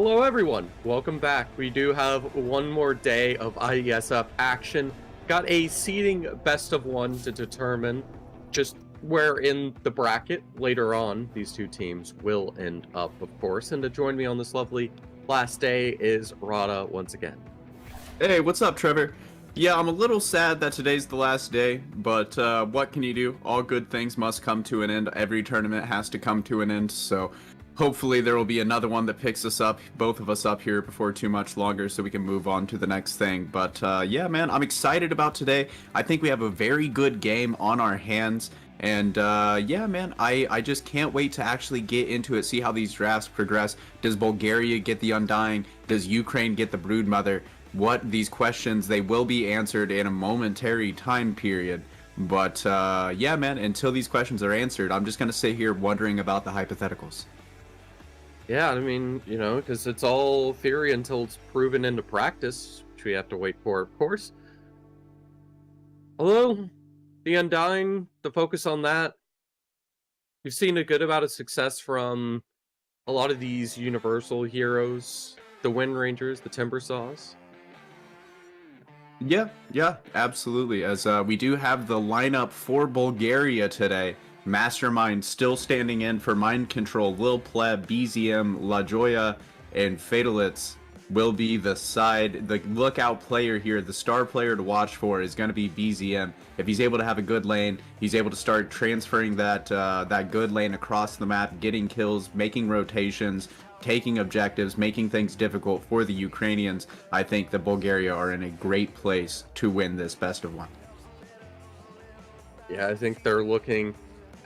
Hello everyone, welcome back. We do have one more day of IESF action. Got a seeding best of one to determine just where in the bracket later on these two teams will end up, of course. And to join me on this lovely last day is Rada once again. Hey, what's up, Trevor? Yeah, I'm a little sad that today's the last day, but what can you do? All good things must come to an end. Every tournament has to come to an end, so hopefully there will be another one that picks us up, both of us up here before too much longer so we can move on to the next thing. But yeah, man, I'm excited about today. I think we have a very good game on our hands. And yeah, man, I just can't wait to actually get into it, see how these drafts progress. Does Bulgaria get the Undying? Does Ukraine get the Broodmother? What these questions, they will be answered in a momentary time period. But yeah, man, until these questions are answered, I'm just going to sit here wondering about the hypotheticals. Yeah, I mean, you know, because it's all theory until it's proven into practice, which we have to wait for, of course. Although, the Undying, the focus on that, we've seen a good amount of success from a lot of these universal heroes, the Wind Rangers, the Timbersaws. Yeah, absolutely. As we do have the lineup for Bulgaria today. Mastermind still standing in for Mind Control, Lil Pleb, BZM, La Joya, and Fatalitz will be the lookout player here. The star player to watch for is going to be BZM. If he's able to have a good lane, he's able to start transferring that good lane across the map, getting kills, making rotations, taking objectives, making things difficult for the Ukrainians. I think that Bulgaria are in a great place to win this best of one. Yeah, I think they're looking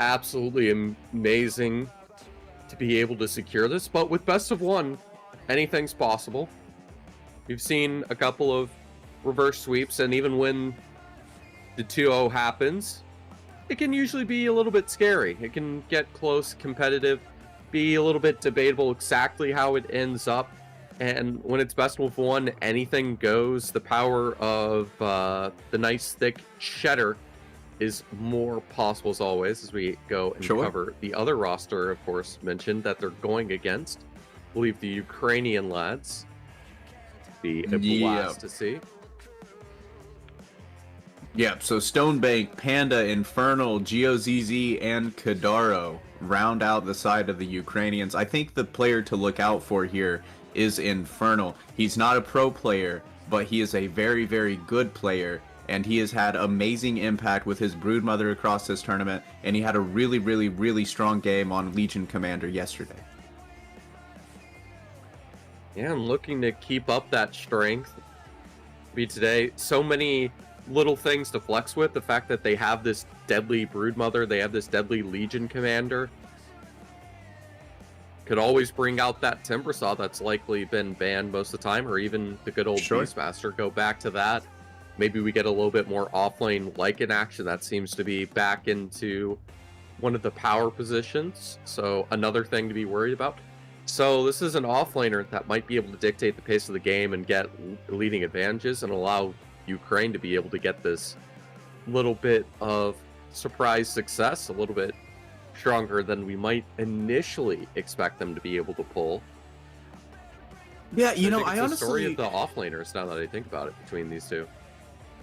absolutely amazing to be able to secure this, but with best of one, anything's possible. We've seen a couple of reverse sweeps, and even when the 2-0 happens, it can usually be a little bit scary. It can get close, competitive, be a little bit debatable exactly how it ends up. And when it's best of one, anything goes. The power of the nice thick cheddar is more possible as always as we go and cover the other roster, of course, mentioned that they're going against. I believe the Ukrainian lads. Be a blast to see. Yep, so Stonebank, Panda, Infernal, GeoZZ, and Kadaro round out the side of the Ukrainians. I think the player to look out for here is Infernal. He's not a pro player, but he is a very, very good player, and he has had amazing impact with his Broodmother across this tournament, and he had a really, really, really strong game on Legion Commander yesterday. Yeah, I'm looking to keep up that strength. Today, so many little things to flex with. The fact that they have this deadly Broodmother, they have this deadly Legion Commander. Could always bring out that Timbersaw that's likely been banned most of the time, or even the good old Beastmaster. Go back to that. Maybe we get a little bit more offlane Lycan action. That seems to be back into one of the power positions. So another thing to be worried about. So this is an offlaner that might be able to dictate the pace of the game and get leading advantages and allow Ukraine to be able to get this little bit of surprise success, a little bit stronger than we might initially expect them to be able to pull. Yeah, you know, I honestly... the story of the offlaners, now that I think about it, between these two.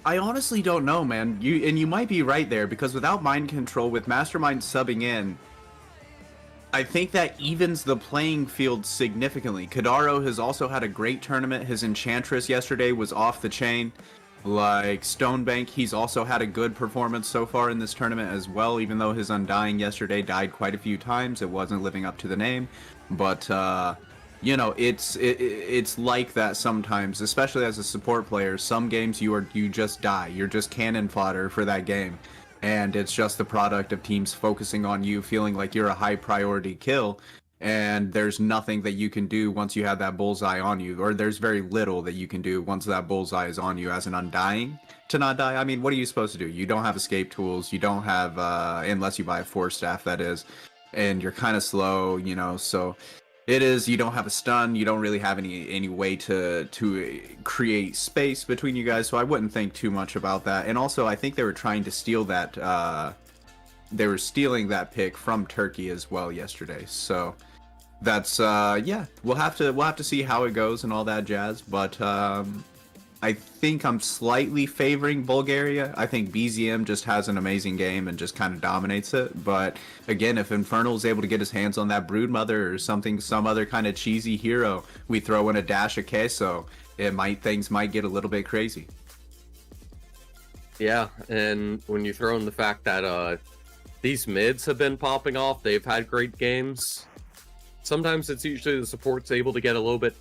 I honestly don't know, man. You might be right there, because without Mind Control, with Mastermind subbing in, I think that evens the playing field significantly. Kadaro has also had a great tournament. His Enchantress yesterday was off the chain. Like Stonebank, he's also had a good performance so far in this tournament as well, even though his Undying yesterday died quite a few times. It wasn't living up to the name. But, you know, it's like that sometimes, especially as a support player. Some games you just die. You're just cannon fodder for that game. And it's just the product of teams focusing on you, feeling like you're a high priority kill, and there's nothing that you can do once you have that bullseye on you, or there's very little that you can do once that bullseye is on you as an Undying to not die. I mean, what are you supposed to do? You don't have escape tools, you don't have, unless you buy a Force Staff, that is, and you're kind of slow, you know, so it is, you don't have a stun, you don't really have any way to create space between you guys, so I wouldn't think too much about that. And also, I think they were trying to steal that, they were stealing that pick from Turkey as well yesterday, so That's yeah, we'll have to see how it goes and all that jazz, but I think I'm slightly favoring Bulgaria. I think BZM just has an amazing game and just kind of dominates it. But again, if Infernal is able to get his hands on that Broodmother or something, some other kind of cheesy hero, we throw in a dash of queso, things might get a little bit crazy. Yeah, and when you throw in the fact that these mids have been popping off, they've had great games. Sometimes it's usually the support's able to get a little bit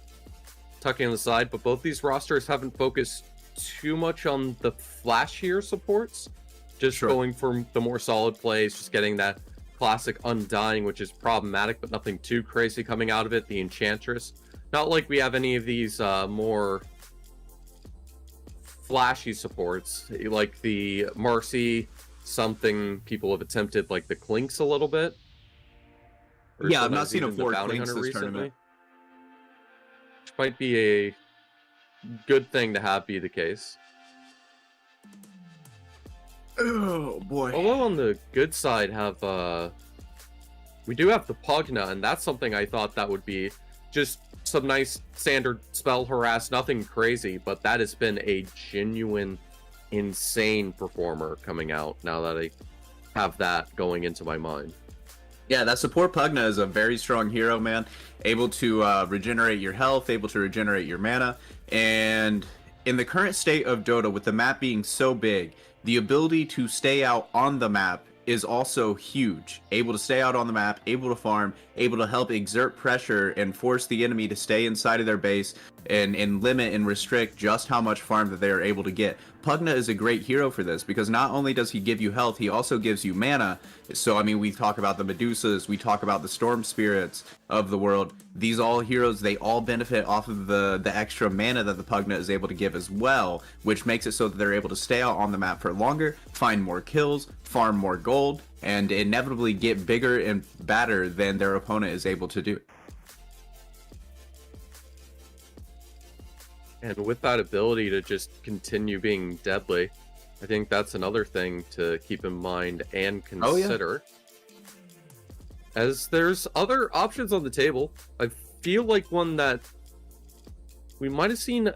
tucking on the side, but both these rosters haven't focused too much on the flashier supports, just going for the more solid plays, just getting that classic Undying, which is problematic, but nothing too crazy coming out of it. The Enchantress. Not like we have any of these more flashy supports, like the Marcy, something people have attempted, like the Clinks a little bit. Yeah, I've not seen a 4 Clinks this tournament. Which might be a good thing to have be the case. Oh boy. Although on the good side we do have the Pugna, and that's something I thought that would be just some nice standard spell harass, nothing crazy, but that has been a genuine insane performer coming out now that I have that going into my mind. Yeah, that support Pugna is a very strong hero, man. Able to regenerate your health, able to regenerate your mana. And in the current state of Dota, with the map being so big, the ability to stay out on the map is also huge. Able to stay out on the map, able to farm, able to help exert pressure and force the enemy to stay inside of their base and limit and restrict just how much farm that they are able to get. Pugna is a great hero for this because not only does he give you health, he also gives you mana. So, I mean, we talk about the Medusas, we talk about the Storm Spirits of the world. These all heroes, they all benefit off of the extra mana that the Pugna is able to give as well, which makes it so that they're able to stay out on the map for longer, find more kills, farm more gold, and inevitably get bigger and badder than their opponent is able to do. And with that ability to just continue being deadly, I think that's another thing to keep in mind and consider. As there's other options on the table. I feel like one that we might have seen,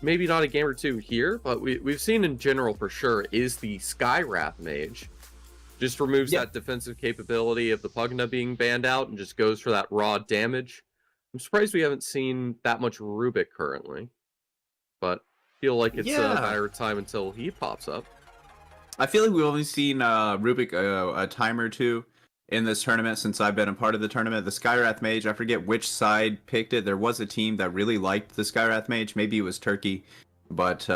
maybe not a game or two here, but we've seen in general for sure, is the Skywrath Mage. Just removes that defensive capability of the Pugna being banned out and just goes for that raw damage. I'm surprised we haven't seen that much Rubik currently, but I feel like it's a matter of time until he pops up. I feel like we've only seen Rubik a time or two in this tournament since I've been a part of the tournament. The Skywrath Mage, I forget which side picked it. There was a team that really liked the Skywrath Mage. Maybe it was Turkey, but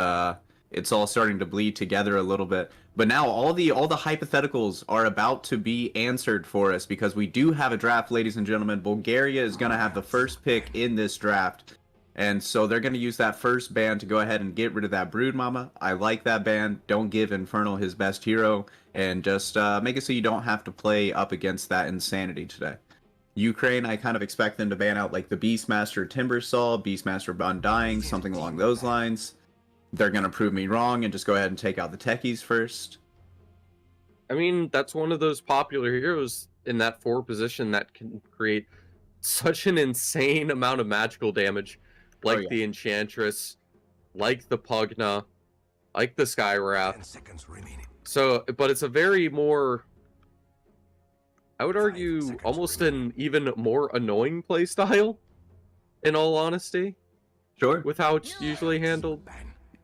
it's all starting to bleed together a little bit. But now all the hypotheticals are about to be answered for us because we do have a draft, ladies and gentlemen. Bulgaria is going to have the first pick in this draft. And so they're going to use that first ban to go ahead and get rid of that Brood Mama. I like that ban. Don't give Infernal his best hero. And just make it so you don't have to play up against that insanity today. Ukraine, I kind of expect them to ban out like the Beastmaster Timbersaw, Beastmaster Undying, something along those lines. They're going to prove me wrong and just go ahead and take out the techies first. I mean, that's one of those popular heroes in that 4 position that can create such an insane amount of magical damage. Like the Enchantress, like the Pugna, like the Skywrath. So, but it's a very more, I would argue, almost an even more annoying playstyle, in all honesty. Sure. With how it's usually handled.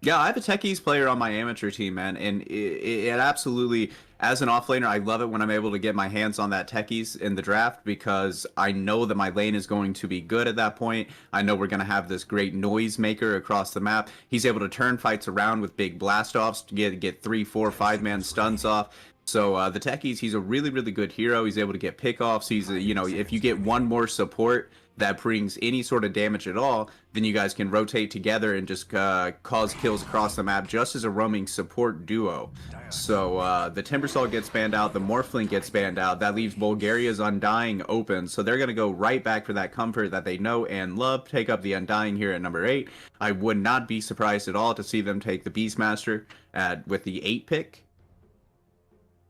Yeah, I have a techies player on my amateur team, man, and it absolutely, as an offlaner, I love it when I'm able to get my hands on that techies in the draft because I know that my lane is going to be good at that point. I know we're going to have this great noise maker across the map. He's able to turn fights around with big blast-offs to get 3, 4, 5-man stuns off. So the techies, he's a really, really good hero. He's able to get pickoffs. He's, if you get one more support that brings any sort of damage at all, then you guys can rotate together and just cause kills across the map just as a roaming support duo. So the Timbersaw gets banned out, the Morphling gets banned out. That leaves Bulgaria's Undying open. So they're going to go right back for that comfort that they know and love, take up the Undying here at number 8. I would not be surprised at all to see them take the Beastmaster with the 8 pick.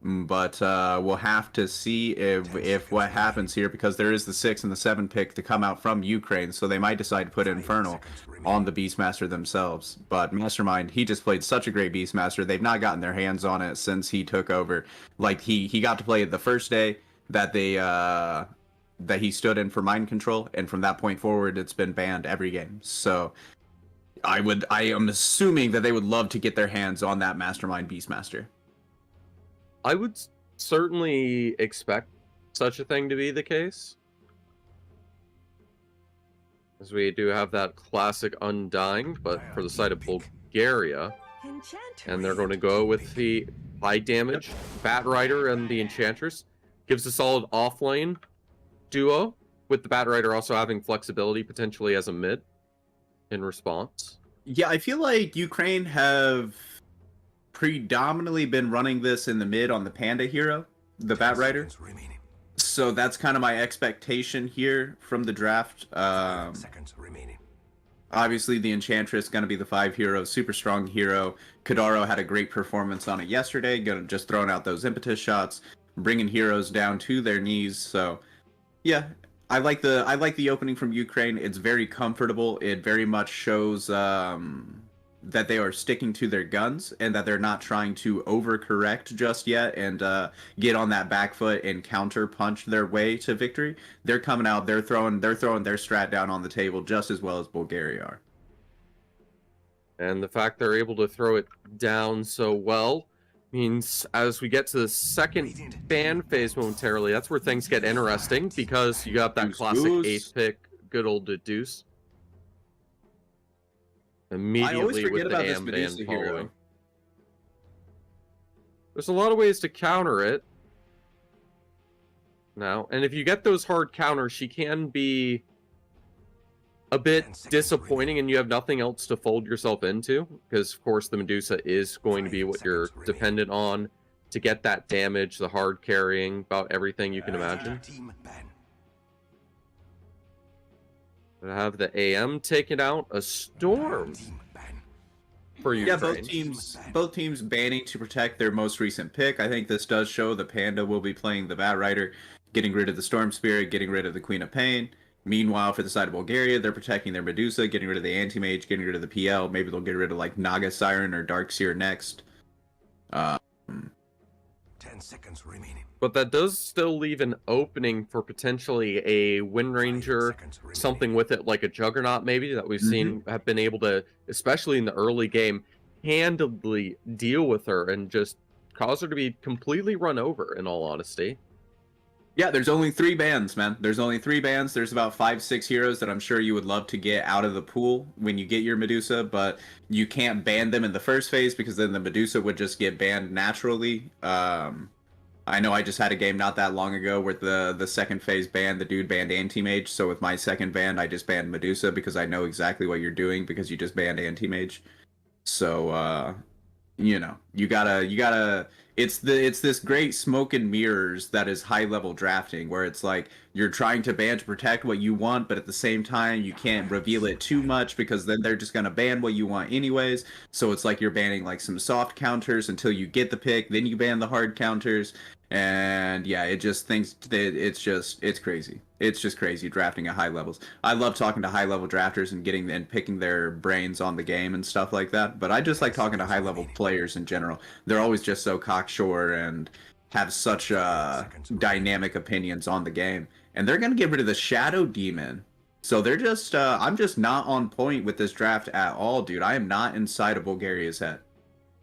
But we'll have to see if what happens here, because there is the 6 and the 7 pick to come out from Ukraine, so they might decide to put Infernal on the Beastmaster themselves. But Mastermind, he just played such a great Beastmaster. They've not gotten their hands on it since he took over. Like he got to play it the first day that that he stood in for mind control, and from that point forward, it's been banned every game. So I am assuming that they would love to get their hands on that Mastermind Beastmaster. I would certainly expect such a thing to be the case, as we do have that classic Undying, but for the side of Bulgaria, and they're going to go with the high damage Bat Rider and the Enchantress. Gives a solid offlane duo, with the Bat Rider also having flexibility potentially as a mid in response. Yeah, I feel like Ukraine have predominantly been running this in the mid on the Panda hero, the Bat Rider. So that's kind of my expectation here from the draft. Obviously, the Enchantress going to be the 5 hero, super strong hero. Kadaro had a great performance on it yesterday, just throwing out those impetus shots, bringing heroes down to their knees. So, yeah, I like the opening from Ukraine. It's very comfortable. It very much shows that they are sticking to their guns and that they're not trying to overcorrect just yet and get on that back foot and counter punch their way to victory. They're coming out, they're throwing their strat down on the table just as well as Bulgaria are. And the fact they're able to throw it down so well means as we get to the second ban phase momentarily, that's where things get interesting, because you got that classic 8th pick, good old Deuce. Immediately with the AM ban following. There's a lot of ways to counter it now, and if you get those hard counters, she can be a bit disappointing and you have nothing else to fold yourself into, because of course the Medusa is going to be what you're dependent on to get that damage, the hard carrying, about everything you can imagine. To have the AM taken out, a Storm for Ukraine. Yeah, both teams banning to protect their most recent pick. I think this does show the Panda will be playing the Bat Rider, getting rid of the Storm Spirit, getting rid of the Queen of Pain. Meanwhile, for the side of Bulgaria, they're protecting their Medusa, getting rid of the Anti-Mage, getting rid of the PL. Maybe they'll get rid of like Naga Siren or Darkseer next. 10 seconds remaining. But that does still leave an opening for potentially a Wind Ranger, something with it like a Juggernaut maybe, that we've seen have been able to, especially in the early game, handily deal with her and just cause her to be completely run over, in all honesty. Yeah, there's only 3 bans, man. There's only 3 bans. There's about 5-6 heroes that I'm sure you would love to get out of the pool when you get your Medusa, but you can't ban them in the first phase because then the Medusa would just get banned naturally. I know I just had a game not that long ago where the second phase ban, the dude banned Anti-Mage, so with my second ban, I just banned Medusa because I know exactly what you're doing because you just banned Anti-Mage. So, you know, you gotta it's this great smoke and mirrors that is high level drafting, where it's like you're trying to ban to protect what you want, but at the same time you can't reveal it too much because then they're just gonna ban what you want anyways. So it's like you're banning like some soft counters until you get the pick, then you ban the hard counters, and yeah, it just thinks that it's crazy. It's just crazy drafting at high levels. I love talking to high level drafters and getting and picking their brains on the game and stuff like that. But I just like talking to high level players in general. They're always just so cocksure and have such dynamic opinions on the game. And they're gonna get rid of the Shadow Demon. So they're just I'm just not on point with this draft at all, dude. I am not inside of Bulgaria's head.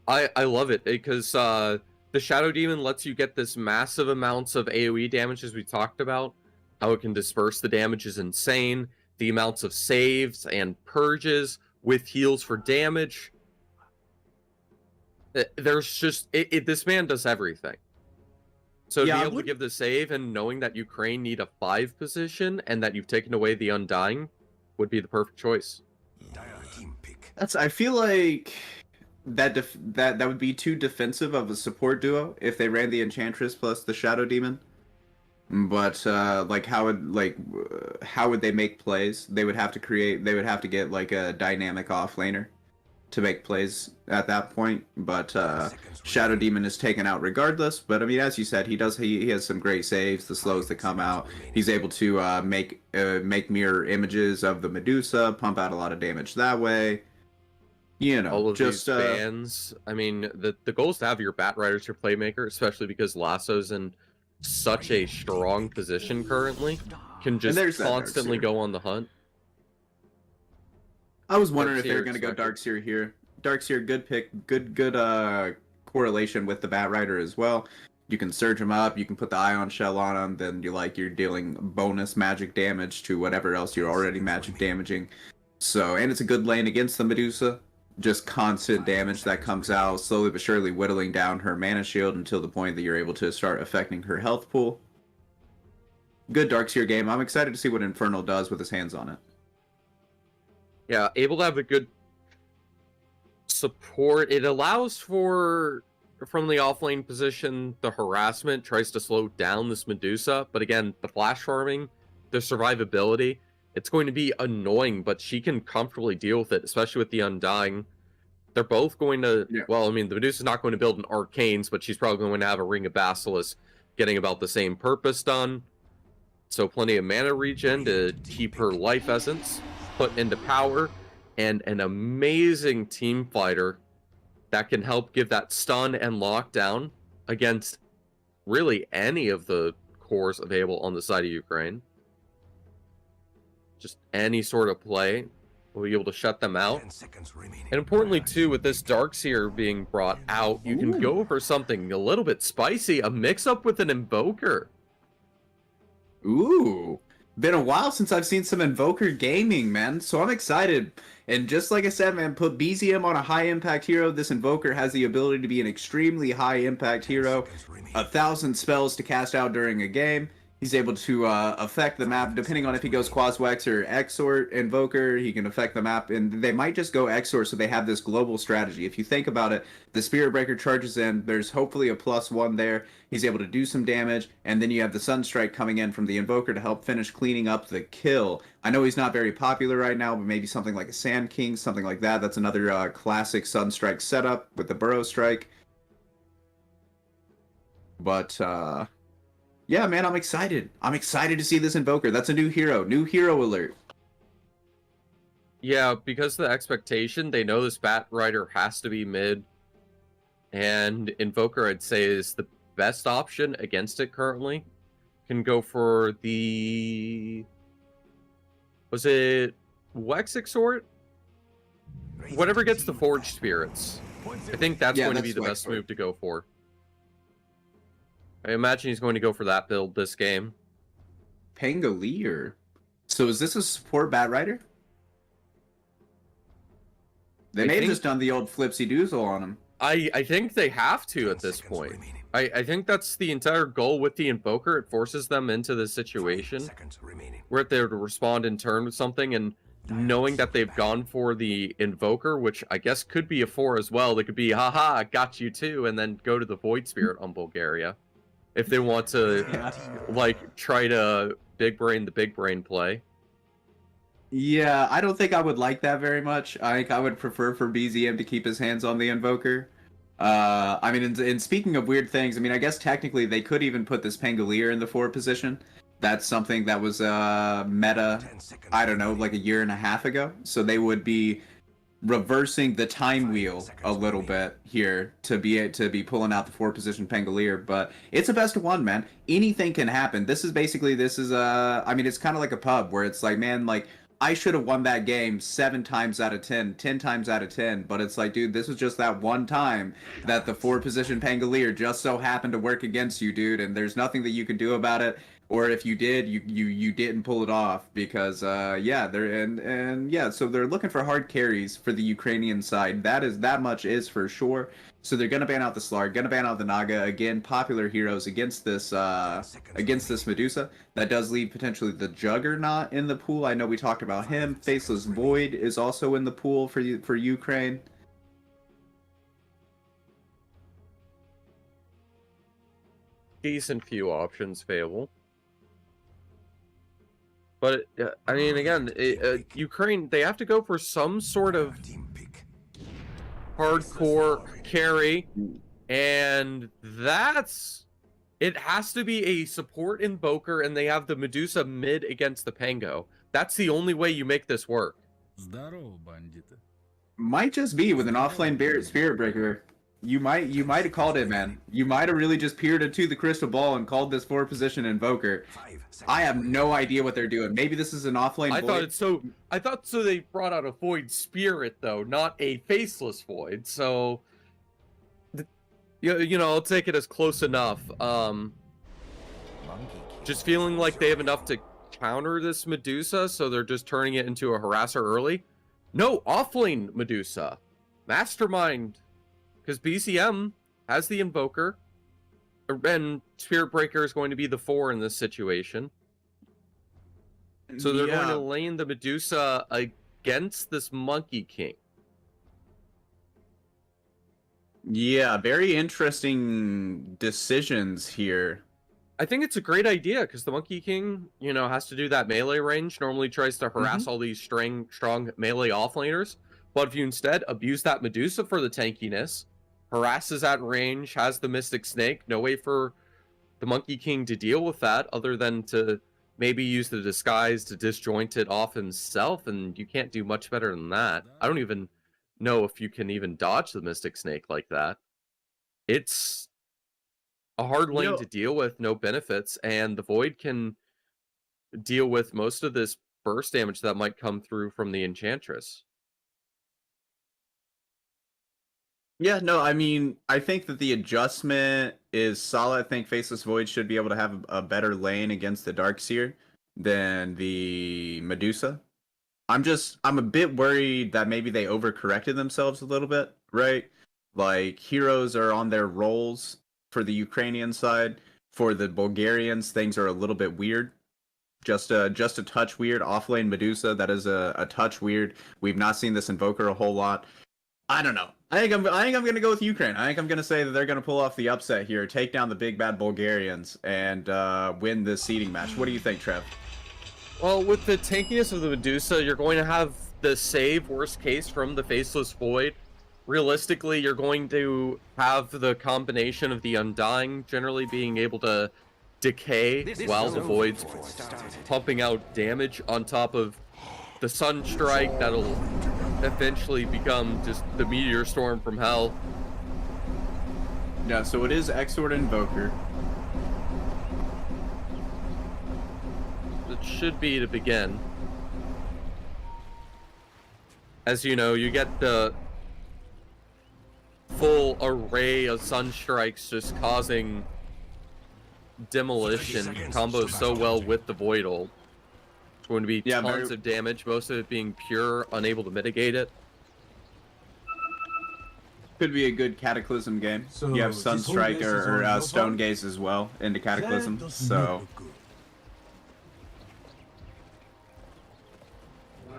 I love it because the Shadow Demon lets you get this massive amounts of AoE damage, as we talked about. How it can disperse the damage is insane. The amounts of saves and purges with heals for damage. There's just... this man does everything. So to be able to give the save and knowing that Ukraine need a 5 position and that you've taken away the Undying would be the perfect choice. I feel like that would be too defensive of a support duo if they ran the Enchantress plus the Shadow Demon. But like how would they make plays? They would have to get like a dynamic offlaner to make plays at that point. But Shadow Demon is taken out regardless. But I mean, as you said, he has some great saves. The slows that come out, he's able to make mirror images of the Medusa, pump out a lot of damage that way. You know, all of just these bans. I mean, the goal is to have your Bat Riders your playmaker, especially because Lasso's in such a strong position currently. Can just constantly go on the hunt. I was wondering if they were going to go Darkseer here. Darkseer, good pick, good correlation with the Bat Rider as well. You can surge him up, you can put the Ion Shell on him, then you're dealing bonus magic damage to whatever else you're already magic damaging. So, and it's a good lane against the Medusa. Just constant damage that comes out, slowly but surely whittling down her mana shield until the point that you're able to start affecting her health pool. Good Darkseer game. I'm excited to see what Infernal does with his hands on it. Yeah, able to have a good support. It allows for, from the offlane position, the harassment tries to slow down this Medusa. But again, the flash farming, the survivability, it's going to be annoying, but she can comfortably deal with it, especially with the Undying. They're both going to, well, I mean, the Medusa's not going to build an Arcanes, but she's probably going to have a Ring of Basilisk, getting about the same purpose done. So plenty of mana regen to keep her life essence put into power, and an amazing team fighter that can help give that stun and lockdown against really any of the cores available on the side of Ukraine. Just any sort of play will be able to shut them out. And importantly too, with this Darkseer being brought out, you can go for something a little bit spicy, a mix-up with an Invoker. Ooh. Been a while since I've seen some Invoker gaming, man, so I'm excited. And just like I said, man, put BZM on a high-impact hero. This Invoker has the ability to be an extremely high-impact hero. 1,000 spells to cast out during a game. He's able to affect the map, depending on if he goes Quaswex or Exort Invoker, he can affect the map, and they might just go Exort, so they have this global strategy. If you think about it, the Spirit Breaker charges in, there's hopefully a +1 there, he's able to do some damage, and then you have the Sunstrike coming in from the Invoker to help finish cleaning up the kill. I know he's not very popular right now, but maybe something like a Sand King, something like that. That's another classic Sunstrike setup with the Burrow Strike. But, yeah, man, I'm excited. I'm excited to see this Invoker. That's a new hero. New hero alert. Yeah, because of the expectation, they know this Bat Rider has to be mid. And Invoker, I'd say, is the best option against it currently. Can go for the... Was it WEC Exort? Whatever gets the Forged Spirits. I think that's going to be the best move to go for. I imagine he's going to go for that build this game. Pangolier. So is this a support Bat Rider? They may have just done the old flipsy doozle on him. I think they have to at this point. I think that's the entire goal with the Invoker. It forces them into this situation where they're to respond in turn with something, and knowing that they've gone for the Invoker, which I guess could be a 4 as well. They could be, haha, got you too, and then go to the Void Spirit on Bulgaria. If they want to, like, try to big brain the big brain play. Yeah, I don't think I would like that very much. I think I would prefer for BZM to keep his hands on the Invoker. I mean, in speaking of weird things, I mean, I guess technically they could even put this Pangolier in the 4 position. That's something that was meta, I don't know, like a year and a half ago. So they would be reversing the time wheel a little bit here to be pulling out the 4 position Pangolier, but it's a best of 1, man. Anything can happen. This is I mean, it's kind of like a pub where it's like, man, like, I should have won that game 7 times out of 10, 10 times out of 10, but it's like, dude, this was just that one time that the 4 position Pangolier just so happened to work against you, dude, and there's nothing that you can do about it. Or if you did, you didn't pull it off because yeah, so they're looking for hard carries for the Ukrainian side. That much is for sure. So they're gonna ban out the Slark, gonna ban out the Naga again. Popular heroes against this Medusa. That does leave potentially the Juggernaut in the pool. I know we talked about him. Faceless Void is also in the pool for Ukraine. Decent few options available. But, I mean, again, Ukraine, they have to go for some sort of hardcore carry, and it has to be a support invoker, and they have the Medusa mid against the Pango. That's the only way you make this work. Might just be with an offlane Spirit Breaker. You might have called it, man. You might have really just peered into the crystal ball and called this 4-position invoker. I have no idea what they're doing. Maybe this is an offlane void. I thought so they brought out a void spirit though, not a faceless void. So you know, I'll take it as close enough. Just feeling like they have enough to counter this Medusa, so they're just turning it into a harasser early. No, offlane Medusa. Mastermind. Because BCM has the Invoker, and Spirit Breaker is going to be the 4 in this situation. So they're going to lane the Medusa against this Monkey King. Yeah, very interesting decisions here. I think it's a great idea, because the Monkey King, you know, has to do that melee range, normally tries to harass all these strong melee offlaners. But if you instead abuse that Medusa for the tankiness, harasses at range, has the Mystic Snake, no way for the Monkey King to deal with that other than to maybe use the disguise to disjoint it off himself, and you can't do much better than that. I don't even know if you can even dodge the Mystic Snake like that. It's a hard lane to deal with, no benefits, and the Void can deal with most of this burst damage that might come through from the Enchantress. Yeah, no, I mean, I think that the adjustment is solid. I think Faceless Void should be able to have a better lane against the Darkseer than the Medusa. I'm a bit worried that maybe they overcorrected themselves a little bit, right? Like, heroes are on their rolls for the Ukrainian side. For the Bulgarians, things are a little bit weird. Just a touch weird. Offlane Medusa, that is a touch weird. We've not seen this Invoker a whole lot. I don't know. I think I'm gonna go with Ukraine. I think I'm gonna say that they're gonna pull off the upset here, take down the big bad Bulgarians, and win this seeding match. What do you think, Trev? Well, with the tankiness of the Medusa, you're going to have the save worst case from the Faceless Void. Realistically, you're going to have the combination of the Undying generally being able to decay while the Void's pumping out damage on top of the Sunstrike that'll eventually become just the Meteor Storm from hell. Yeah, so it is Exort Invoker. It should be to begin. As you know, you get the full array of Sunstrikes just causing demolition. Combos so well with the Void ult. It's going to be tons of damage, most of it being pure, unable to mitigate it. Could be a good Cataclysm game. So you have Sunstrike or Stone Gaze as well into Cataclysm, so...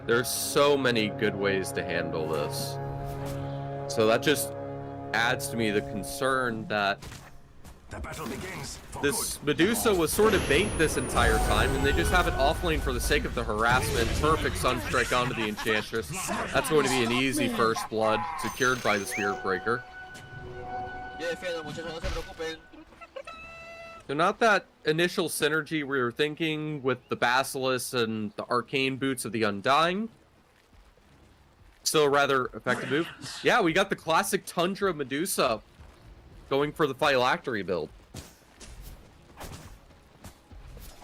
There's so many good ways to handle this. So that just adds to me the concern that this Medusa was sort of bait this entire time, and they just have it offlane for the sake of the harassment. Perfect Sunstrike onto the Enchantress. That's going to be an easy first blood, secured by the Spirit Breaker. So not that initial synergy we were thinking with the Basilisk and the Arcane Boots of the Undying. Still a rather effective move. Yeah, we got the classic Tundra Medusa going for the Phylactery build.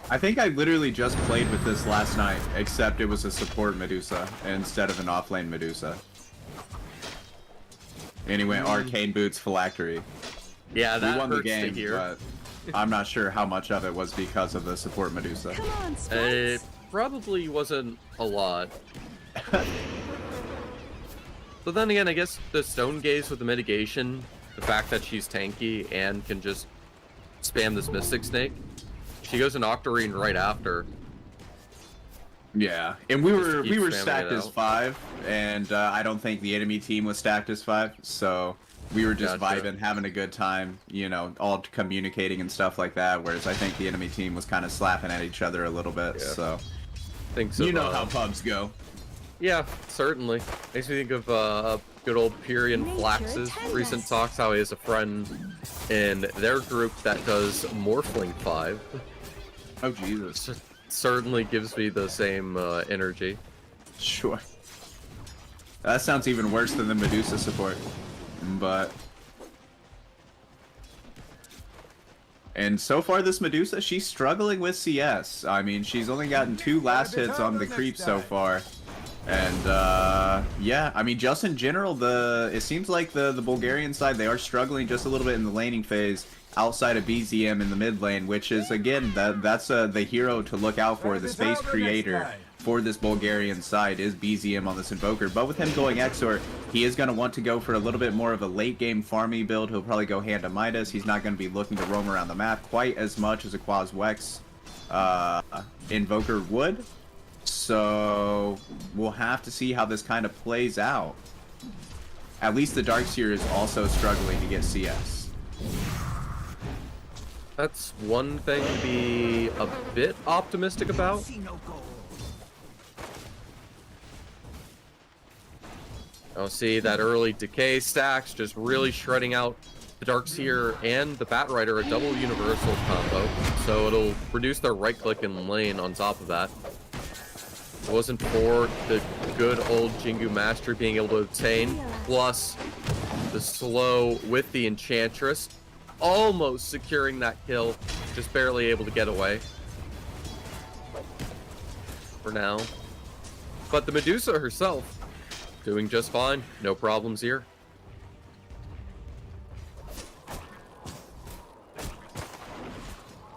I think I literally just played with this last night, except it was a support Medusa instead of an offlane Medusa. Anyway, Arcane Boots Phylactery. Yeah, that we won the hurts game, to hear. But I'm not sure how much of it was because of the support Medusa. It probably wasn't a lot. But then again, I guess the Stone Gaze with the mitigation, the fact that she's tanky and can just spam this Mystic Snake. She goes in Octarine right after. Yeah, and we were stacked as 5, and I don't think the enemy team was stacked as 5, so we were just vibing, having a good time, you know, all communicating and stuff like that, whereas I think the enemy team was kind of slapping at each other a little bit, so... Think so. You know how pubs go. Yeah, certainly. Makes me think of good old Pyrian Flax's recent talks how he has a friend in their group that does Morphling 5. Oh, Jesus. Certainly gives me the same energy. Sure. That sounds even worse than the Medusa support. But... And so far, this Medusa, she's struggling with CS. I mean, she's only gotten 2 last hits on the creep so far. And, yeah, I mean, just in general, it seems like the Bulgarian side, they are struggling just a little bit in the laning phase outside of BZM in the mid lane, which is, again, that's the hero to look out for, the space creator for this Bulgarian side is BZM on this Invoker. But with him going Exor, he is going to want to go for a little bit more of a late game farmy build. He'll probably go hand to Midas. He's not going to be looking to roam around the map quite as much as a Qualifiers Invoker would. So we'll have to see how this kind of plays out. At least the Darkseer is also struggling to get CS. That's one thing to be a bit optimistic about. I'll see that early decay stacks just really shredding out the Darkseer and the Batrider, a double universal combo. So it'll reduce their right click in lane on top of that. If it wasn't for the good old Jingu Mastery being able to obtain, plus the slow with the Enchantress, almost securing that kill, just barely able to get away. For now. But the Medusa herself, doing just fine. No problems here.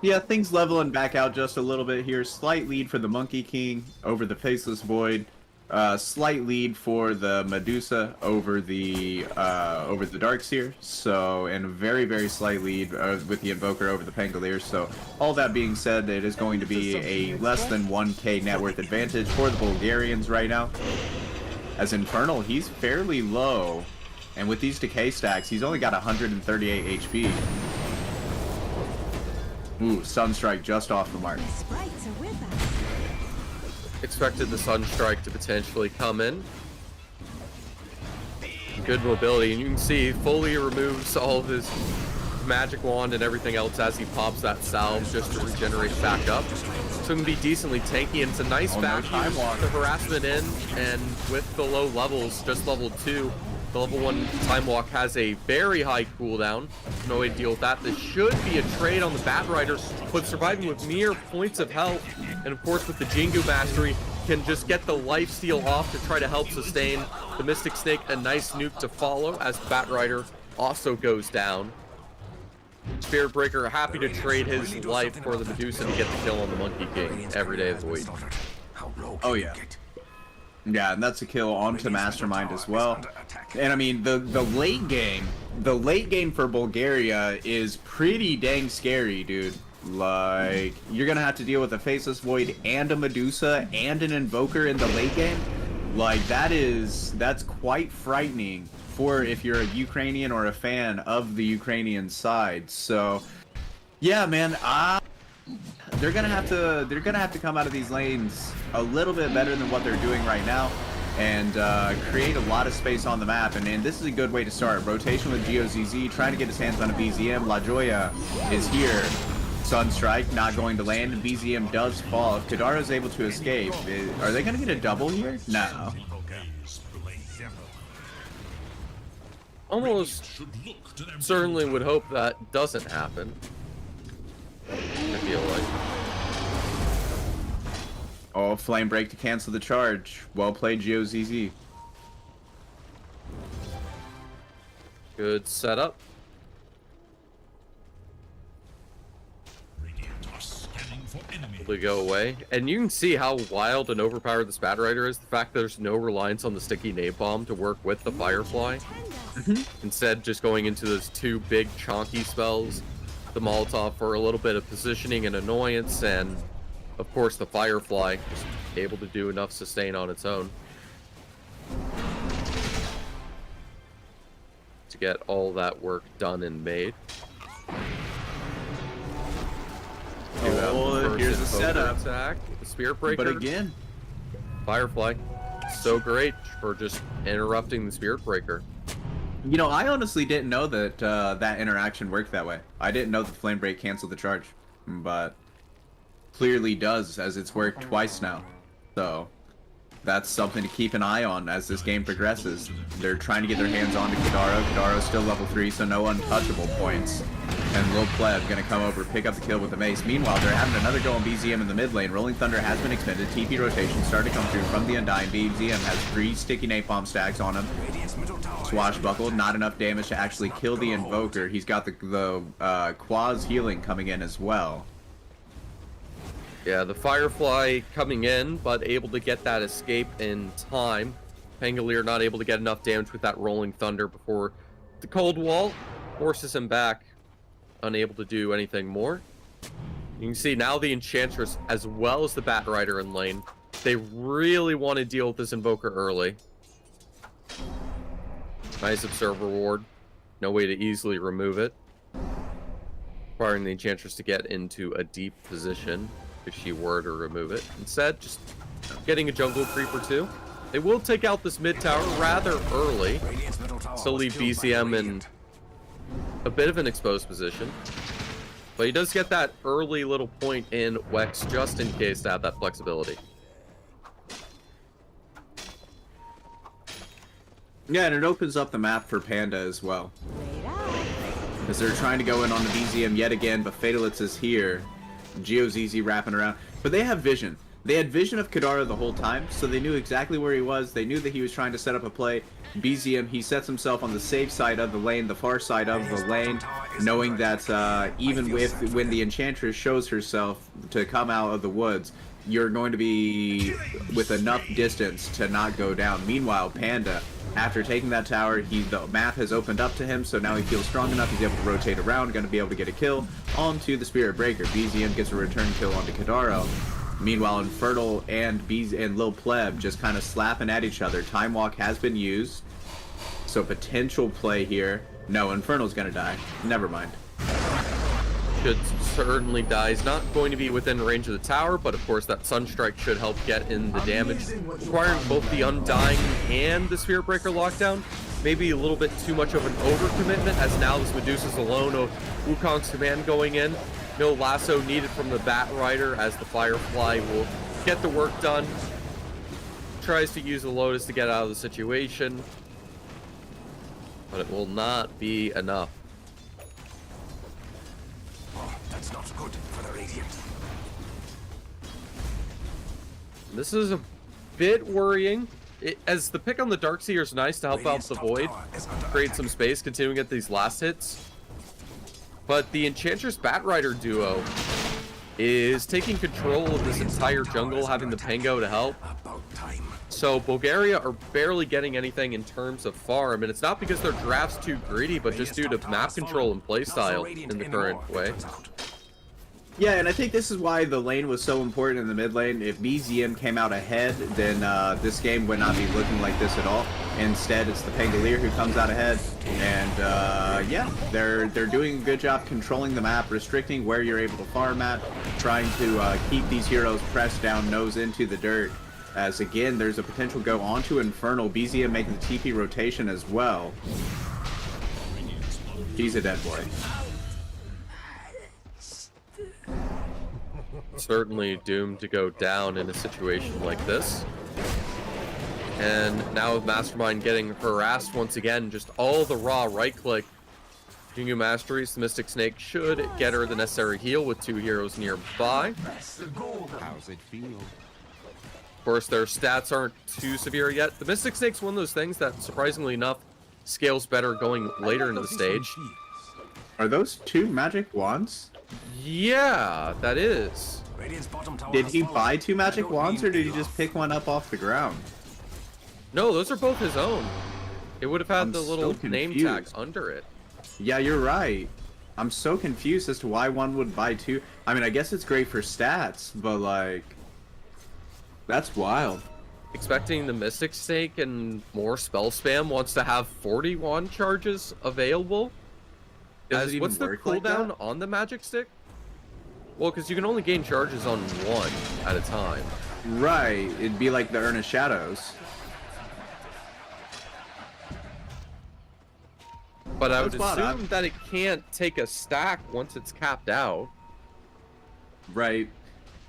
Yeah, things leveling back out just a little bit here. Slight lead for the Monkey King over the Faceless Void. Slight lead for the Medusa over the Darkseer. So, and a very, very slight lead with the Invoker over the Pangolier. So, all that being said, it is going to be a less than 1k net worth advantage for the Bulgarians right now. As Infernal, he's fairly low. And with these decay stacks, he's only got 138 HP. Ooh, Sunstrike just off the mark. Expected the Sunstrike to potentially come in. Good mobility, and you can see fully removes all of his magic wand and everything else as he pops that salve just to regenerate back up. So it can be decently tanky, and it's a nice back use the harassment in, and with the low levels, just level 2, the level 1 Time Walk has a very high cooldown. No way to deal with that. This should be a trade on the Batrider, but surviving with mere points of health, and of course with the Jingu Mastery, can just get the lifesteal off to try to help sustain the Mystic Snake. A nice nuke to follow as the Batrider also goes down. Spirit Breaker happy to trade his life for the Medusa to get the kill on the Monkey King every day of the week. Oh yeah. Yeah, and that's a kill onto Mastermind as well. And I mean, the late game for Bulgaria is pretty dang scary, dude. Like, you're gonna have to deal with a Faceless Void and a Medusa and an Invoker in the late game. Like, that's quite frightening for if you're a Ukrainian or a fan of the Ukrainian side. So, yeah, man, they're gonna have to come out of these lanes a little bit better than what they're doing right now, and create a lot of space on the map. And this is a good way to start. Rotation with GOZZ, trying to get his hands on a BZM. La Joya is here. Sunstrike not going to land, and BZM does fall. If Kadara is able to escape, are they gonna get a double here? No. Almost certainly would hope that doesn't happen. I feel like. Oh, Flame Break to cancel the charge. Well played, GOZZ. Good setup. We go away, and you can see how wild and overpowered this Batrider is. The fact that there's no reliance on the sticky napalm to work with the Firefly. Instead, just going into those 2 big chonky spells. The Molotov for a little bit of positioning and annoyance, and of course the Firefly just able to do enough sustain on its own to get all that work done and made. Oh, here's a setup. Attack, the Spirit Breaker. But again, Firefly so great for just interrupting the Spirit Breaker. You know, I honestly didn't know that that interaction worked that way. I didn't know that Flame Break canceled the charge, but clearly does, as it's worked twice now. So that's something to keep an eye on as this game progresses. They're trying to get their hands on to Kadaro. Kadaro's still level 3, so no untouchable points. And Lil Pleb gonna come over, pick up the kill with the mace. Meanwhile, they're having another go on BZM in the mid lane. Rolling Thunder has been expended. TP rotation started to come through from the Undying. BZM has 3 sticky napalm stacks on him. Swashbuckle, not enough damage to actually kill the Invoker. He's got the Quaz healing coming in as well. Yeah, the Firefly coming in, but able to get that escape in time. Pangolier not able to get enough damage with that Rolling Thunder before the Cold Wall forces him back, unable to do anything more. You can see now the Enchantress, as well as the Bat Rider in lane, they really want to deal with this Invoker early. Nice Observe reward. No way to easily remove it. Requiring the Enchantress to get into a deep position if she were to remove it. Instead, just getting a jungle creep or two. They will take out this mid tower rather early. Still leave BCM in a bit of an exposed position. But he does get that early little point in Wex just in case to have that flexibility. Yeah, and it opens up the map for Panda as well. Because they're trying to go in on the BZM yet again, but Fatalitz is here. GeoZZ wrapping around. But they have vision. They had vision of Kadara the whole time, so they knew exactly where he was. They knew that he was trying to set up a play. BZM, he sets himself on the safe side of the lane, the far side of the lane, knowing that even when the Enchantress shows herself to come out of the woods, you're going to be with enough distance to not go down. Meanwhile, Panda, after taking that tower, the map has opened up to him, so now he feels strong enough. He's able to rotate around, going to be able to get a kill onto the Spirit Breaker. BZM gets a return kill onto Kadaro. Meanwhile, Infernal and Lil Pleb just kind of slapping at each other. Time Walk has been used, so potential play here. No, Infernal's going to die. Never mind. Should certainly die. He's not going to be within range of the tower, but of course that Sunstrike should help get in the damage. Requiring both the Undying and the Spirit Breaker lockdown. Maybe a little bit too much of an overcommitment, as now this Medusa's alone of Wukong's command going in. No lasso needed from the Bat Rider, as the Firefly will get the work done. Tries to use the Lotus to get out of the situation, but it will not be enough. That's not good for the Radiant. This is a bit worrying. As the pick on the Darkseer is nice to help out the Void, create some space, continuing at these last hits. But the Enchantress Bat Rider duo is taking control of this entire jungle, having the Pango to help. So Bulgaria are barely getting anything in terms of farm, and it's not because their draft's too greedy, but just due to map control and playstyle in the current way. Yeah, and I think this is why the lane was so important in the mid lane. If BZM came out ahead, then this game would not be looking like this at all. Instead, it's the Pangolier who comes out ahead, and yeah, they're doing a good job controlling the map, restricting where you're able to farm at, trying to keep these heroes pressed down, nose into the dirt. As again, there's a potential go onto Infernal. BZM making the TP rotation as well. He's a dead boy. Certainly doomed to go down in a situation like this. And now with Mastermind getting harassed once again, just all the raw right click. Jingu Masteries, the Mystic Snake should get her the necessary heal with 2 heroes nearby. How's it feel? Of course, their stats aren't too severe yet. The Mystic Snake's one of those things that, surprisingly enough, scales better going later into the stage. Are those 2 magic wands? Yeah, that is. Did he buy 2 magic wands, or did he just pick one up off the ground? No, those are both his own. It would have had the little so name tags under it. Yeah, you're right. I'm so confused as to why one would buy 2. I mean, I guess it's great for stats, but like, that's wild. Expecting the Mystic Snake and more spell spam wants to have 40 wand charges available. What's the cooldown like on the magic stick? Well, because you can only gain charges on 1 at a time. Right, it'd be like the Urn of Shadows. But I would That's spot on. assume that it can't take a stack once it's capped out. Right.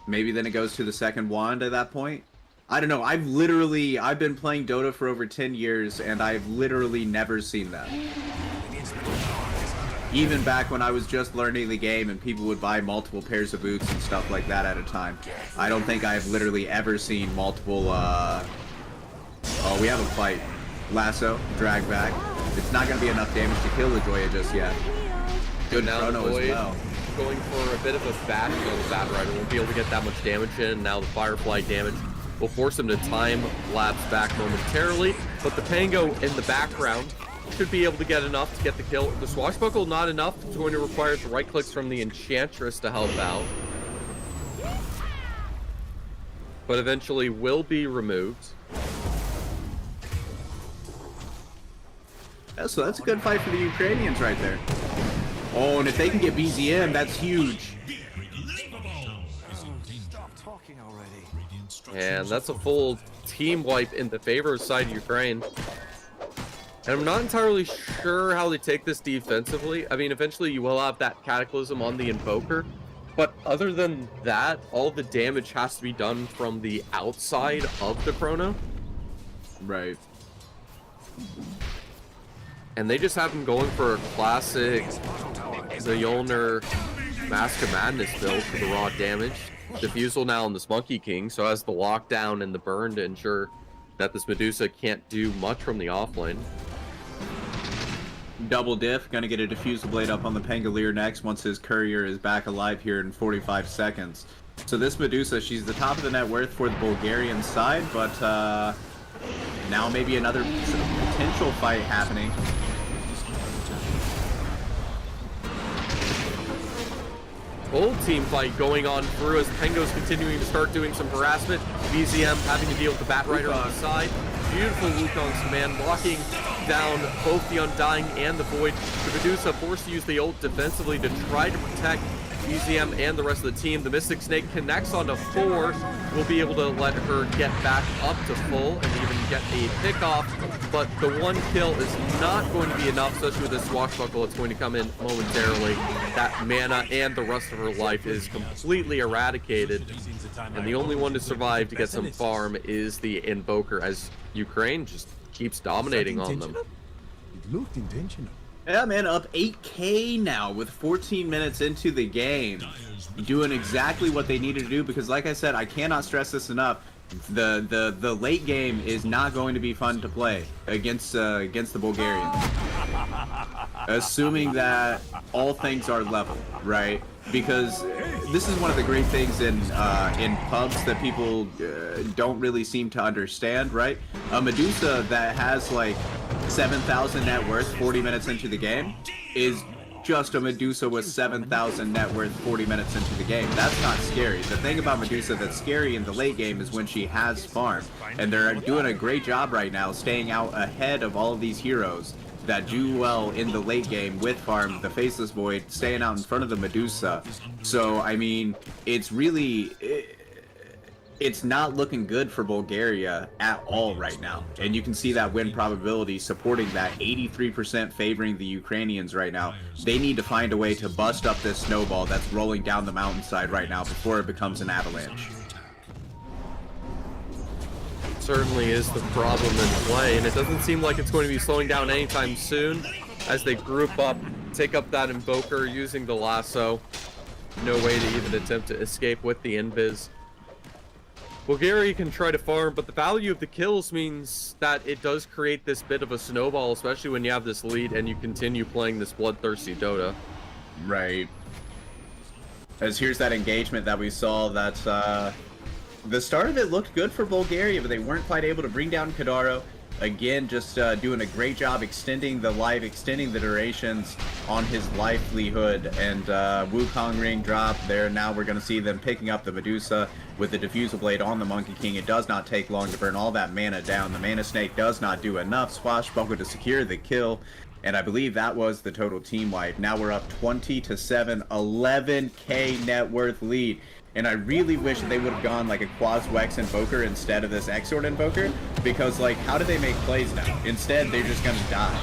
Maybe then it goes to the second wand at that point. I don't know. I've been playing Dota for over 10 years, and I've literally never seen that. Even back when I was just learning the game and people would buy multiple pairs of boots and stuff like that at a time. I don't think I've literally ever seen multiple, Oh, we have a fight. Lasso, drag back. It's not going to be enough damage to kill the Joya just yet. Good chrono as well. Going for a bit of a bash on the Bat Rider. Won't be able to get that much damage in. Now the Firefly damage will force him to time lapse back momentarily. But the Pango in the background should be able to get enough to get the kill. The Swashbuckle, not enough. It's going to require the right clicks from the Enchantress to help out. But eventually will be removed. Yeah, so that's a good fight for the Ukrainians right there. Oh, and if they can get BZM, that's huge. Stop talking already. And that's a full team wipe in the favor of side of Ukraine. And I'm not entirely sure how they take this defensively. I mean, eventually you will have that Cataclysm on the Invoker. But other than that, all the damage has to be done from the outside of the Chrono. Right. And they just have him going for a classic Zionner Mask of Madness build for the raw damage. Diffusal now on this Monkey King, so has the lockdown and the burn to ensure that this Medusa can't do much from the offlane. Double diff, gonna get a Diffusal Blade up on the Pangolier next once his Courier is back alive here in 45 seconds. So this Medusa, she's the top of the net worth for the Bulgarian side, but now maybe another potential fight happening. Full team fight going on through as Pengo's continuing to start doing some harassment. BZM having to deal with the Bat Rider on the side. Beautiful Wukong's command, blocking down both the Undying and the Void. The Medusa forced to use the ult defensively to try to protect BZM and the rest of the team. The Mystic Snake connects onto 4. Will be able to let her get back up to full and even get a pick off. But the one kill is not going to be enough, especially with this Swashbuckle. It's going to come in momentarily. That mana and the rest of her life is completely eradicated. And the only one to survive to get some farm is the Invoker, as Ukraine just keeps dominating on them. It looked intentional. Yeah, man, up 8K now with 14 minutes into the game. Doing exactly what they needed to do, because like I said, I cannot stress this enough. The late game is not going to be fun to play against the Bulgarians. Assuming that all things are level, right? Because this is one of the great things in pubs that people don't really seem to understand, right? A Medusa that has like 7,000 net worth 40 minutes into the game is just a Medusa with 7,000 net worth 40 minutes into the game. That's not scary. The thing about Medusa that's scary in the late game is when she has farm. And they're doing a great job right now staying out ahead of all of these heroes that do well in the late game with farm, the Faceless Void, staying out in front of the Medusa. So, I mean, it's really... It's not looking good for Bulgaria at all right now. And you can see that win probability supporting that 83% favoring the Ukrainians right now. They need to find a way to bust up this snowball that's rolling down the mountainside right now before it becomes an avalanche. Certainly is the problem in play, and it doesn't seem like it's going to be slowing down anytime soon as they group up, take up that Invoker using the lasso. No way to even attempt to escape with the invis. Bulgaria can try to farm, but the value of the kills means that it does create this bit of a snowball, especially when you have this lead and you continue playing this bloodthirsty Dota. Right. As here's that engagement that we saw, that's the start of it looked good for Bulgaria, but they weren't quite able to bring down Kadaro. Again, just doing a great job extending the life, extending the durations on his livelihood. And Wukong ring drop there. Now we're going to see them picking up the Medusa with the Diffusal Blade on the Monkey King. It does not take long to burn all that mana down. The Mana Snake does not do enough. Swashbuckle to secure the kill. And I believe that was the total team wipe. Now we're up 20-7, 11k net worth lead. And I really wish they would have gone like a Quas Wex Invoker instead of this Exort Invoker, because like, how do they make plays now? Instead, they're just gonna die.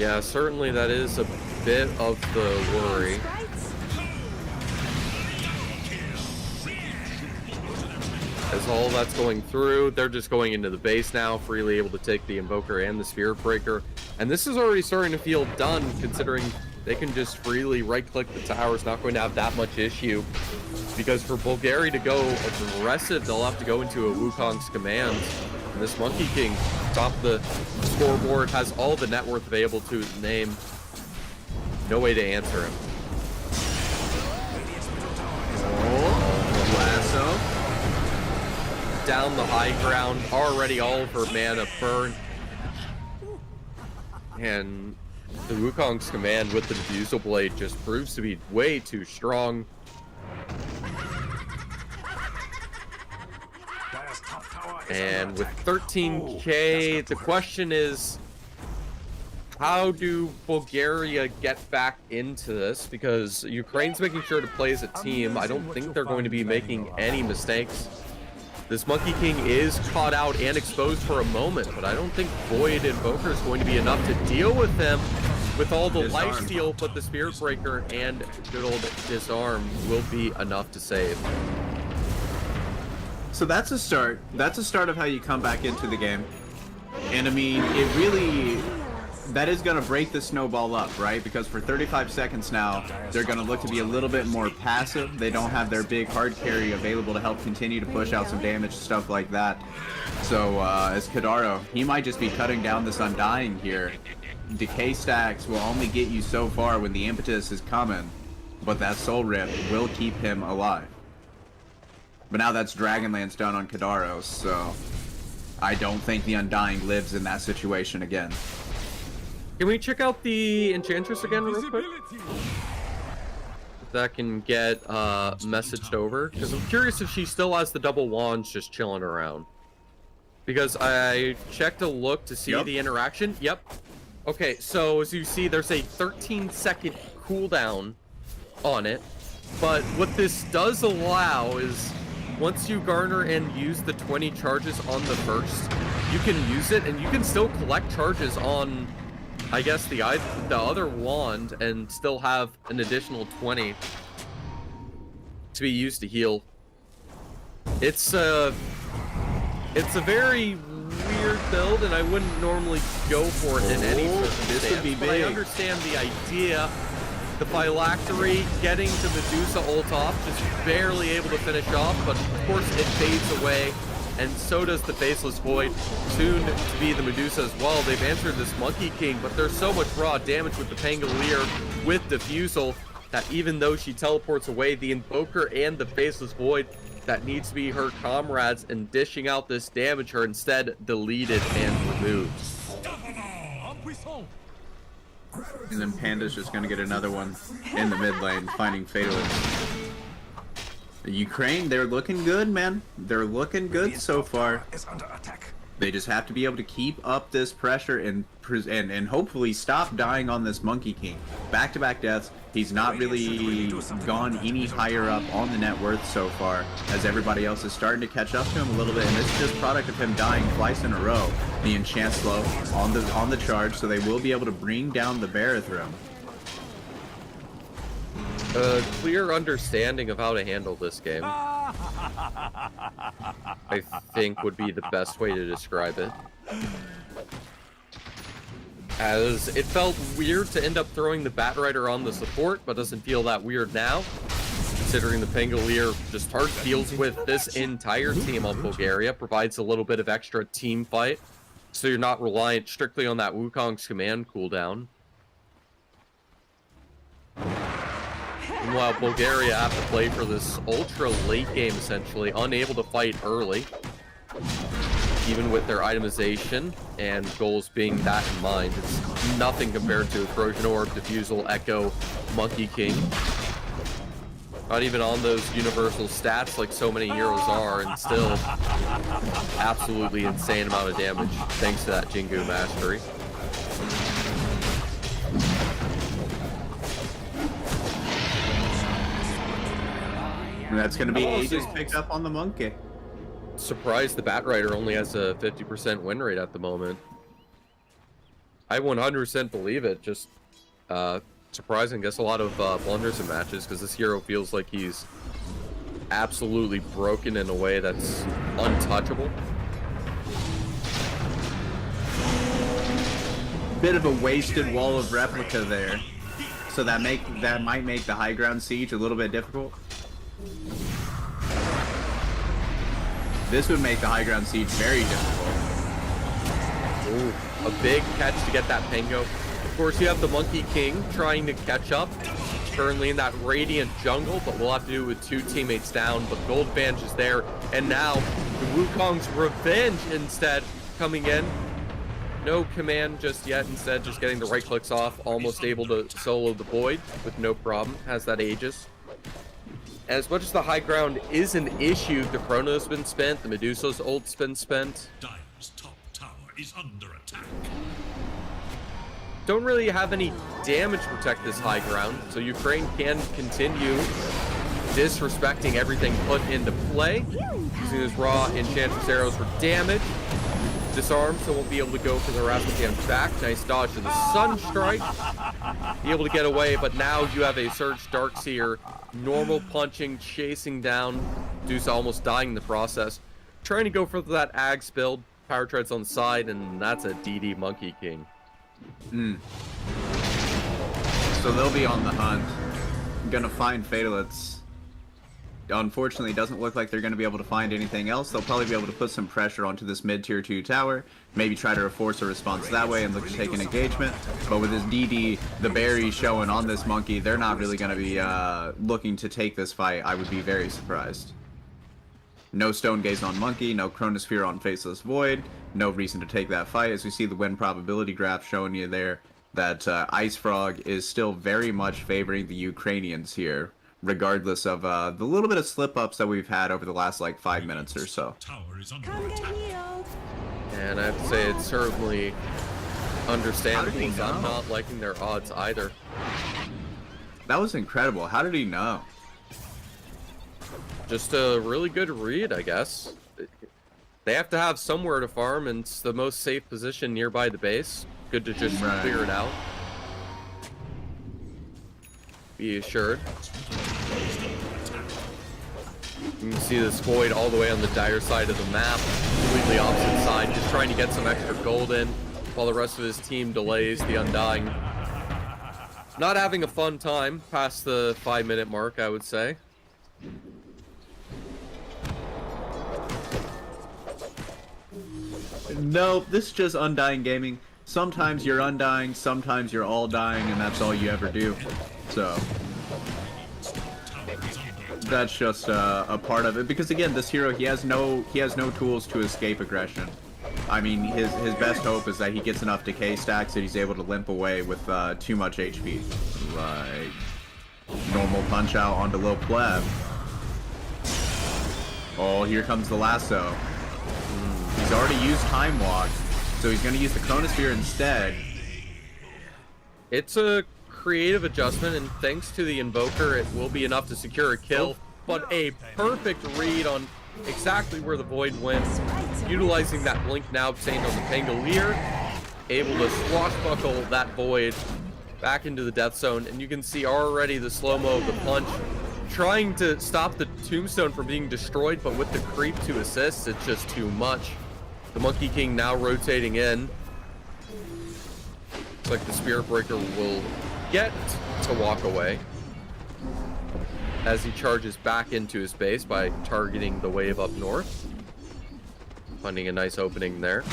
Yeah, certainly that is a bit of the worry. As all that's going through, they're just going into the base now, freely able to take the Invoker and the Spirit Breaker. And this is already starting to feel done, considering they can just freely right-click the towers, not going to have that much issue. Because for Bulgaria to go aggressive, they'll have to go into a Wukong's command. And this Monkey King, top of the scoreboard, has all the net worth available to his name. No way to answer him. Oh, lasso. Down the high ground, already all of her mana burned. And the Wukong's command with the Diffusal Blade just proves to be way too strong. And with 13k, the question is, how do Bulgaria get back into this? Because Ukraine's making sure to play as a team. I don't think they're going to be making any mistakes. This Monkey King is caught out and exposed for a moment, but I don't think Void Invoker is going to be enough to deal with him with all the lifesteal, but the Spirit Breaker and good old Disarm will be enough to save. So that's a start. That's a start of how you come back into the game. And I mean, it really... that is going to break the snowball up, right? Because for 35 seconds now, they're going to look to be a little bit more passive. They don't have their big hard carry available to help continue to push out some damage, stuff like that. So as Kadaro, he might just be cutting down this Undying here. Decay stacks will only get you so far when the impetus is coming, but that Soul Rip will keep him alive. But now that's Dragonlance done on Kadaro, so I don't think the Undying lives in that situation again. Can we check out the Enchantress again real quick? If that can get messaged over, because I'm curious if she still has the double wands just chilling around. Because I checked a look to see the interaction. Yep. Okay, so as you see, there's a 13-second cooldown on it. But what this does allow is, once you garner and use the 20 charges on the first, you can use it, and you can still collect charges on, I guess, the other wand, and still have an additional 20 to be used to heal. It's a very weird build, and I wouldn't normally go for it in any circumstance. This would be but big. I understand the idea. The Phylactery getting to Medusa ult off, just barely able to finish off, but of course it fades away, and so does the Faceless Void, soon to be the Medusa as well. They've answered this Monkey King, but there's so much raw damage with the Pangolier with Diffusal that even though she teleports away, the Invoker and the Faceless Void that needs to be her comrades and dishing out this damage are instead deleted and removed. And then Panda's just going to get another one in the mid lane, finding Fatalist. Ukraine, they're looking good, man. They're looking good so far. They just have to be able to keep up this pressure and hopefully stop dying on this Monkey King. Back-to-back deaths. He's not really gone any higher up on the net worth so far, as everybody else is starting to catch up to him a little bit, and this is just product of him dying twice in a row. The enchant slow on the charge, so they will be able to bring down the Barathrum. A clear understanding of how to handle this game, I think, would be the best way to describe it. As it felt weird to end up throwing the Batrider on the support, but doesn't feel that weird now, considering the Pangolier just hard deals with this entire team on Bulgaria, provides a little bit of extra team fight, so you're not reliant strictly on that Wukong's command cooldown. Meanwhile, Bulgaria have to play for this ultra late game, essentially, unable to fight early, even with their itemization and goals being that in mind. It's nothing compared to Trojan Orb, Diffusal, Echo, Monkey King. Not even on those universal stats like so many heroes are, and still absolutely insane amount of damage thanks to that Jingu mastery. And that's going to be ages picked up on the Monkey. Surprised the Batrider only has a 50% win rate at the moment. I 100% believe it. Just surprising. Guess a lot of blunders in matches because this hero feels like he's absolutely broken in a way that's untouchable. Bit of a wasted wall of replica there, so that might make the high ground siege a little bit difficult. This would make the high ground siege very difficult. Ooh, a big catch to get that Pango. Of course, you have the Monkey King trying to catch up. Currently in that Radiant jungle, but we'll have to do it with 2 teammates down. But Gold Advantage is there, and now the Wukong's Revenge instead coming in. No command just yet, instead just getting the right clicks off, almost able to solo the Void with no problem, has that Aegis. As much as the high ground is an issue, the Chrono's been spent, the Medusa's ult's been spent. Dire's top tower is under attack. Don't really have any damage to protect this high ground, so Ukraine can continue disrespecting everything put into play, using his raw Enchantress arrows for damage. Disarmed, so won't be able to go for the harassment damage back. Nice dodge to the Sunstrike. Be able to get away, but now you have a Surge Darkseer, normal punching, chasing down. Medusa almost dying in the process. Trying to go for that Ags build. Power Treads on the side, and that's a DD Monkey King. So they'll be on the hunt. Gonna find Fatalists. Unfortunately, it doesn't look like they're going to be able to find anything else. They'll probably be able to put some pressure onto this mid-tier 2 tower, maybe try to force a response that way and look to take an engagement. But with this DD, the berry showing on this Monkey, they're not really going to be looking to take this fight. I would be very surprised. No Stone Gaze on Monkey, no Chronosphere on Faceless Void, no reason to take that fight. As we see the win probability graph showing you there, that Ice Frog is still very much favoring the Ukrainians here, regardless of the little bit of slip-ups that we've had over the last, like, 5 minutes or so. And I have to say, it's certainly understandable. I'm not liking their odds either. That was incredible. How did he know? Just a really good read, I guess. They have to have somewhere to farm, and it's the most safe position nearby the base. Good to just clear it out. Be assured. You can see this Void all the way on the dire side of the map, completely opposite side, just trying to get some extra gold in, while the rest of his team delays the Undying. Not having a fun time past the 5-minute mark, I would say. No, this is just Undying Gaming. Sometimes you're undying, sometimes you're all dying, and that's all you ever do. So that's just a part of it. Because again, this hero, he has no tools to escape aggression. I mean, his best hope is that he gets enough decay stacks that he's able to limp away with too much HP. Like normal punch out onto Lil Pleb. Oh, here comes the lasso. He's already used Time Walk, so he's going to use the Chronosphere instead. It's a creative adjustment, and thanks to the Invoker, it will be enough to secure a kill. But a perfect read on exactly where the Void went, utilizing that blink now obtained on the Pangolier, able to swashbuckle that Void back into the death zone, and you can see already the slow-mo of the punch, trying to stop the tombstone from being destroyed, but with the creep to assist, it's just too much. The Monkey King now rotating in. Looks like the Spirit Breaker will get to walk away as he charges back into his base by targeting the wave up north. Finding a nice opening there.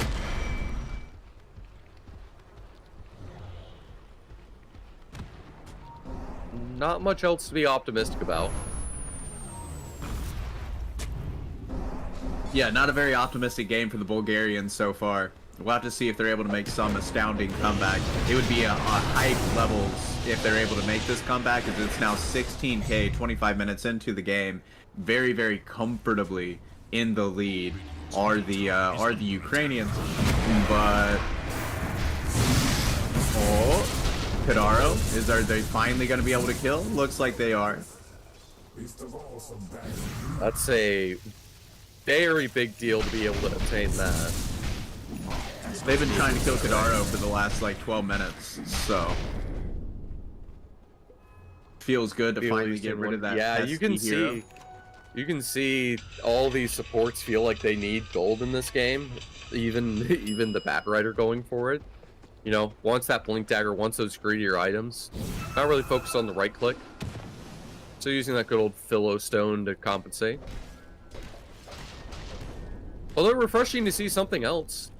Not much else to be optimistic about. Yeah, not a very optimistic game for the Bulgarians so far. We'll have to see if they're able to make some astounding comeback. It would be a hype levels if they're able to make this comeback, as it's now 16k, 25 minutes into the game. Very, very comfortably in the lead are the Ukrainians. But are they finally going to be able to kill? Looks like they are. That's a very big deal to be able to obtain that. They've been trying to kill Kadaro for the last like 12 minutes, so feels good to finally get rid of that. Yeah, you can pesky hero. see. You can see all these supports feel like they need gold in this game. Even the Bat Rider going for it. You know, wants that Blink Dagger, wants those greedier items. Not really focused on the right click. So using that good old Philo Stone to compensate. Although refreshing to see something else.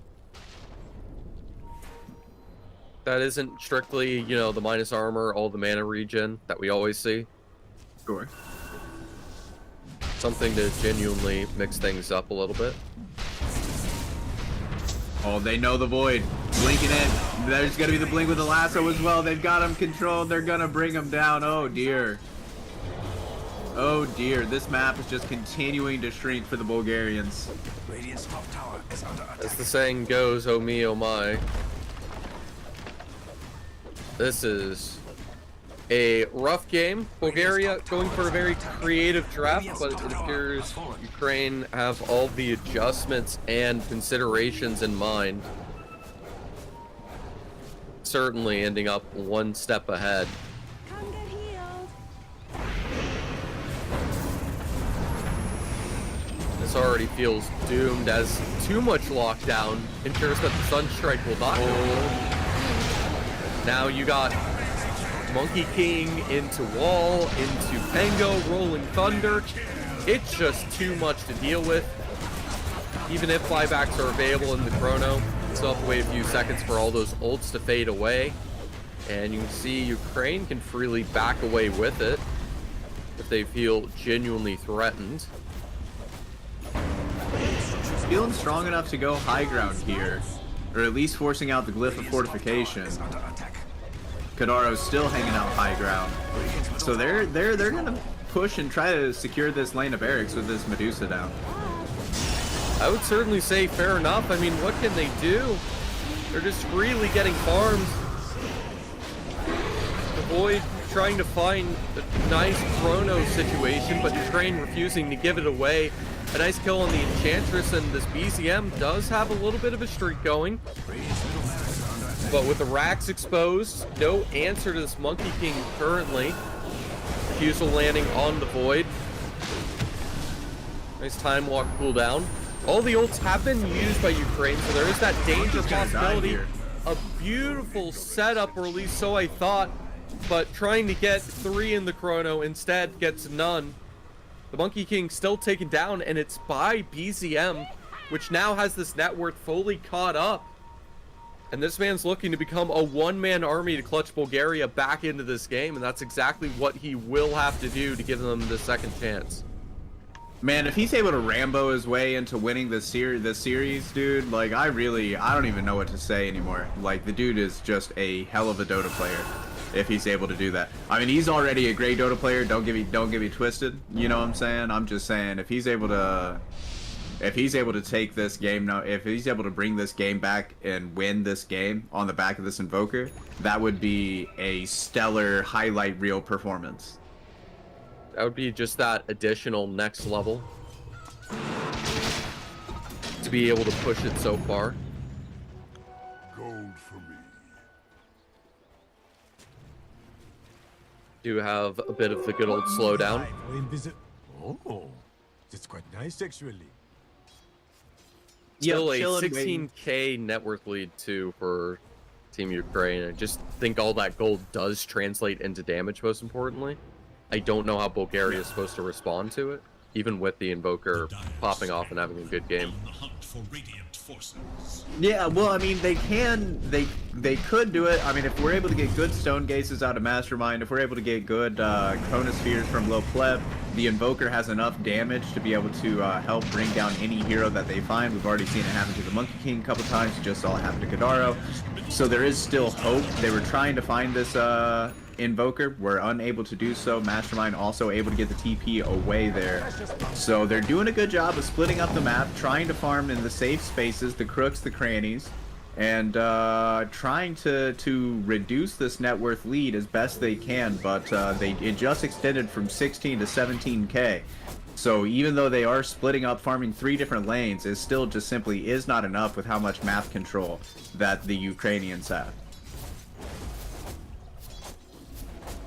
That isn't strictly, you know, the minus armor, all the mana regen that we always see. Sure. Something to genuinely mix things up a little bit. Oh, they know the Void. Blinking in. There's gonna be the blink with the lasso as well. They've got him controlled. They're gonna bring him down. Oh dear. Oh dear. This map is just continuing to shrink for the Bulgarians. Radiant's top tower is under attack. As the saying goes, oh me, oh my. This is a rough game. Bulgaria going for a very creative draft, but it appears Ukraine have all the adjustments and considerations in mind. Certainly ending up one step ahead. This already feels doomed as too much lockdown ensures that the Sunstrike will not go. Now you got Monkey King into Wall, into Pengo, Rolling Thunder. It's just too much to deal with. Even if buybacks are available in the chrono, still have to wait a few seconds for all those ults to fade away. And you can see Ukraine can freely back away with it if they feel genuinely threatened. Feeling strong enough to go high ground here, or at least forcing out the Glyph of Fortification. Kadaro's still hanging out high ground, so they're gonna push and try to secure this lane of barracks with this Medusa down. I would certainly say fair enough. I mean, what can they do? They're just freely getting farmed. The Void trying to find a nice chrono situation, but Ukraine refusing to give it away. A nice kill on the Enchantress, and this BZM does have a little bit of a streak going. But with the racks exposed, no answer to this Monkey King currently. Refusal landing on the Void. Nice time walk cooldown. All the ults have been used by Ukraine, so there is that danger possibility. A beautiful setup, or at least so I thought, but trying to get 3 in the chrono instead gets none. The Monkey King still taken down, and it's by BZM, which now has this net worth fully caught up. And this man's looking to become a one-man army to clutch Bulgaria back into this game, and that's exactly what he will have to do to give them the second chance. Man, if he's able to Rambo his way into winning this series, dude, like I don't even know what to say anymore. Like the dude is just a hell of a Dota player. If he's able to do that, I mean, he's already a great Dota player. Don't get me twisted. You know what I'm saying? I'm just saying if he's able to take this game now, if he's able to bring this game back and win this game on the back of this Invoker, that would be a stellar highlight reel performance. That would be just that additional next level to be able to push it so far. Gold for me. Do have a bit of the good old slowdown. Oh, it's quite nice actually. Still Yep, a chillin', 16k net worth lead too for Team Ukraine. I just think all that gold does translate into damage, most importantly. I don't know how Bulgaria is supposed to respond to it, even with the Invoker popping off and having a good game. On the hunt for radiant forces. Yeah, well, I mean, they could do it. I mean, if we're able to get good Stone Gases out of Mastermind, if we're able to get good Chronospheres from Low Pleb, the Invoker has enough damage to be able to help bring down any hero that they find. We've already seen it happen to the Monkey King a couple times. It just saw it happen to Kadaro. So there is still hope. They were trying to find this Invoker, were unable to do so. Mastermind also able to get the TP away there. So they're doing a good job of splitting up the map, trying to farm in the safe spaces, the crooks, the crannies, and trying to reduce this net worth lead as best they can, but it just extended from 16 to 17k. So even though they are splitting up, farming 3 different lanes, it still just simply is not enough with how much map control that the Ukrainians have.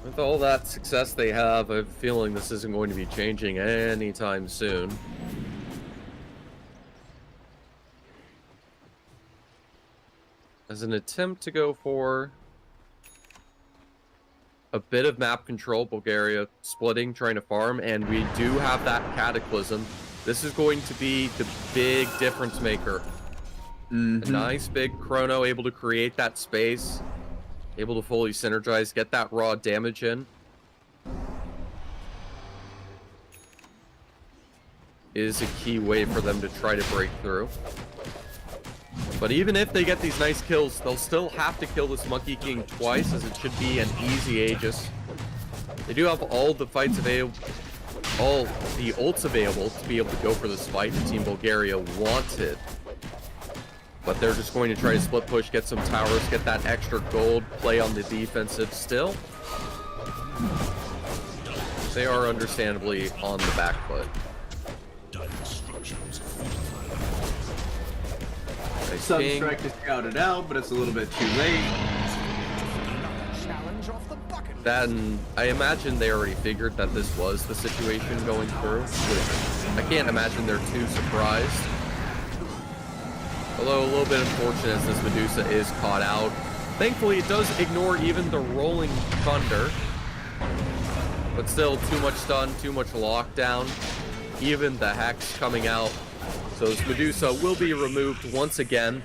With all that success they have, I have a feeling this isn't going to be changing anytime soon. As an attempt to go for a bit of map control, Bulgaria splitting, trying to farm, and we do have that Cataclysm. This is going to be the big difference maker. A nice big chrono, able to create that space, able to fully synergize, get that raw damage in. Is a key way for them to try to break through. But even if they get these nice kills, they'll still have to kill this Monkey King twice, as it should be an easy Aegis. They do have all the fights available, all the ults available to be able to go for this fight. The Team Bulgaria wants it. But they're just going to try to split push, get some towers, get that extra gold, play on the defensive still. They are understandably on the back foot. Sunstrike is scouted out, but it's a little bit too late. Then I imagine they already figured that this was the situation going through. I can't imagine they're too surprised. Although a little bit unfortunate as this Medusa is caught out. Thankfully it does ignore even the rolling thunder. But still too much stun, too much lockdown. Even the Hex coming out. So this Medusa will be removed once again.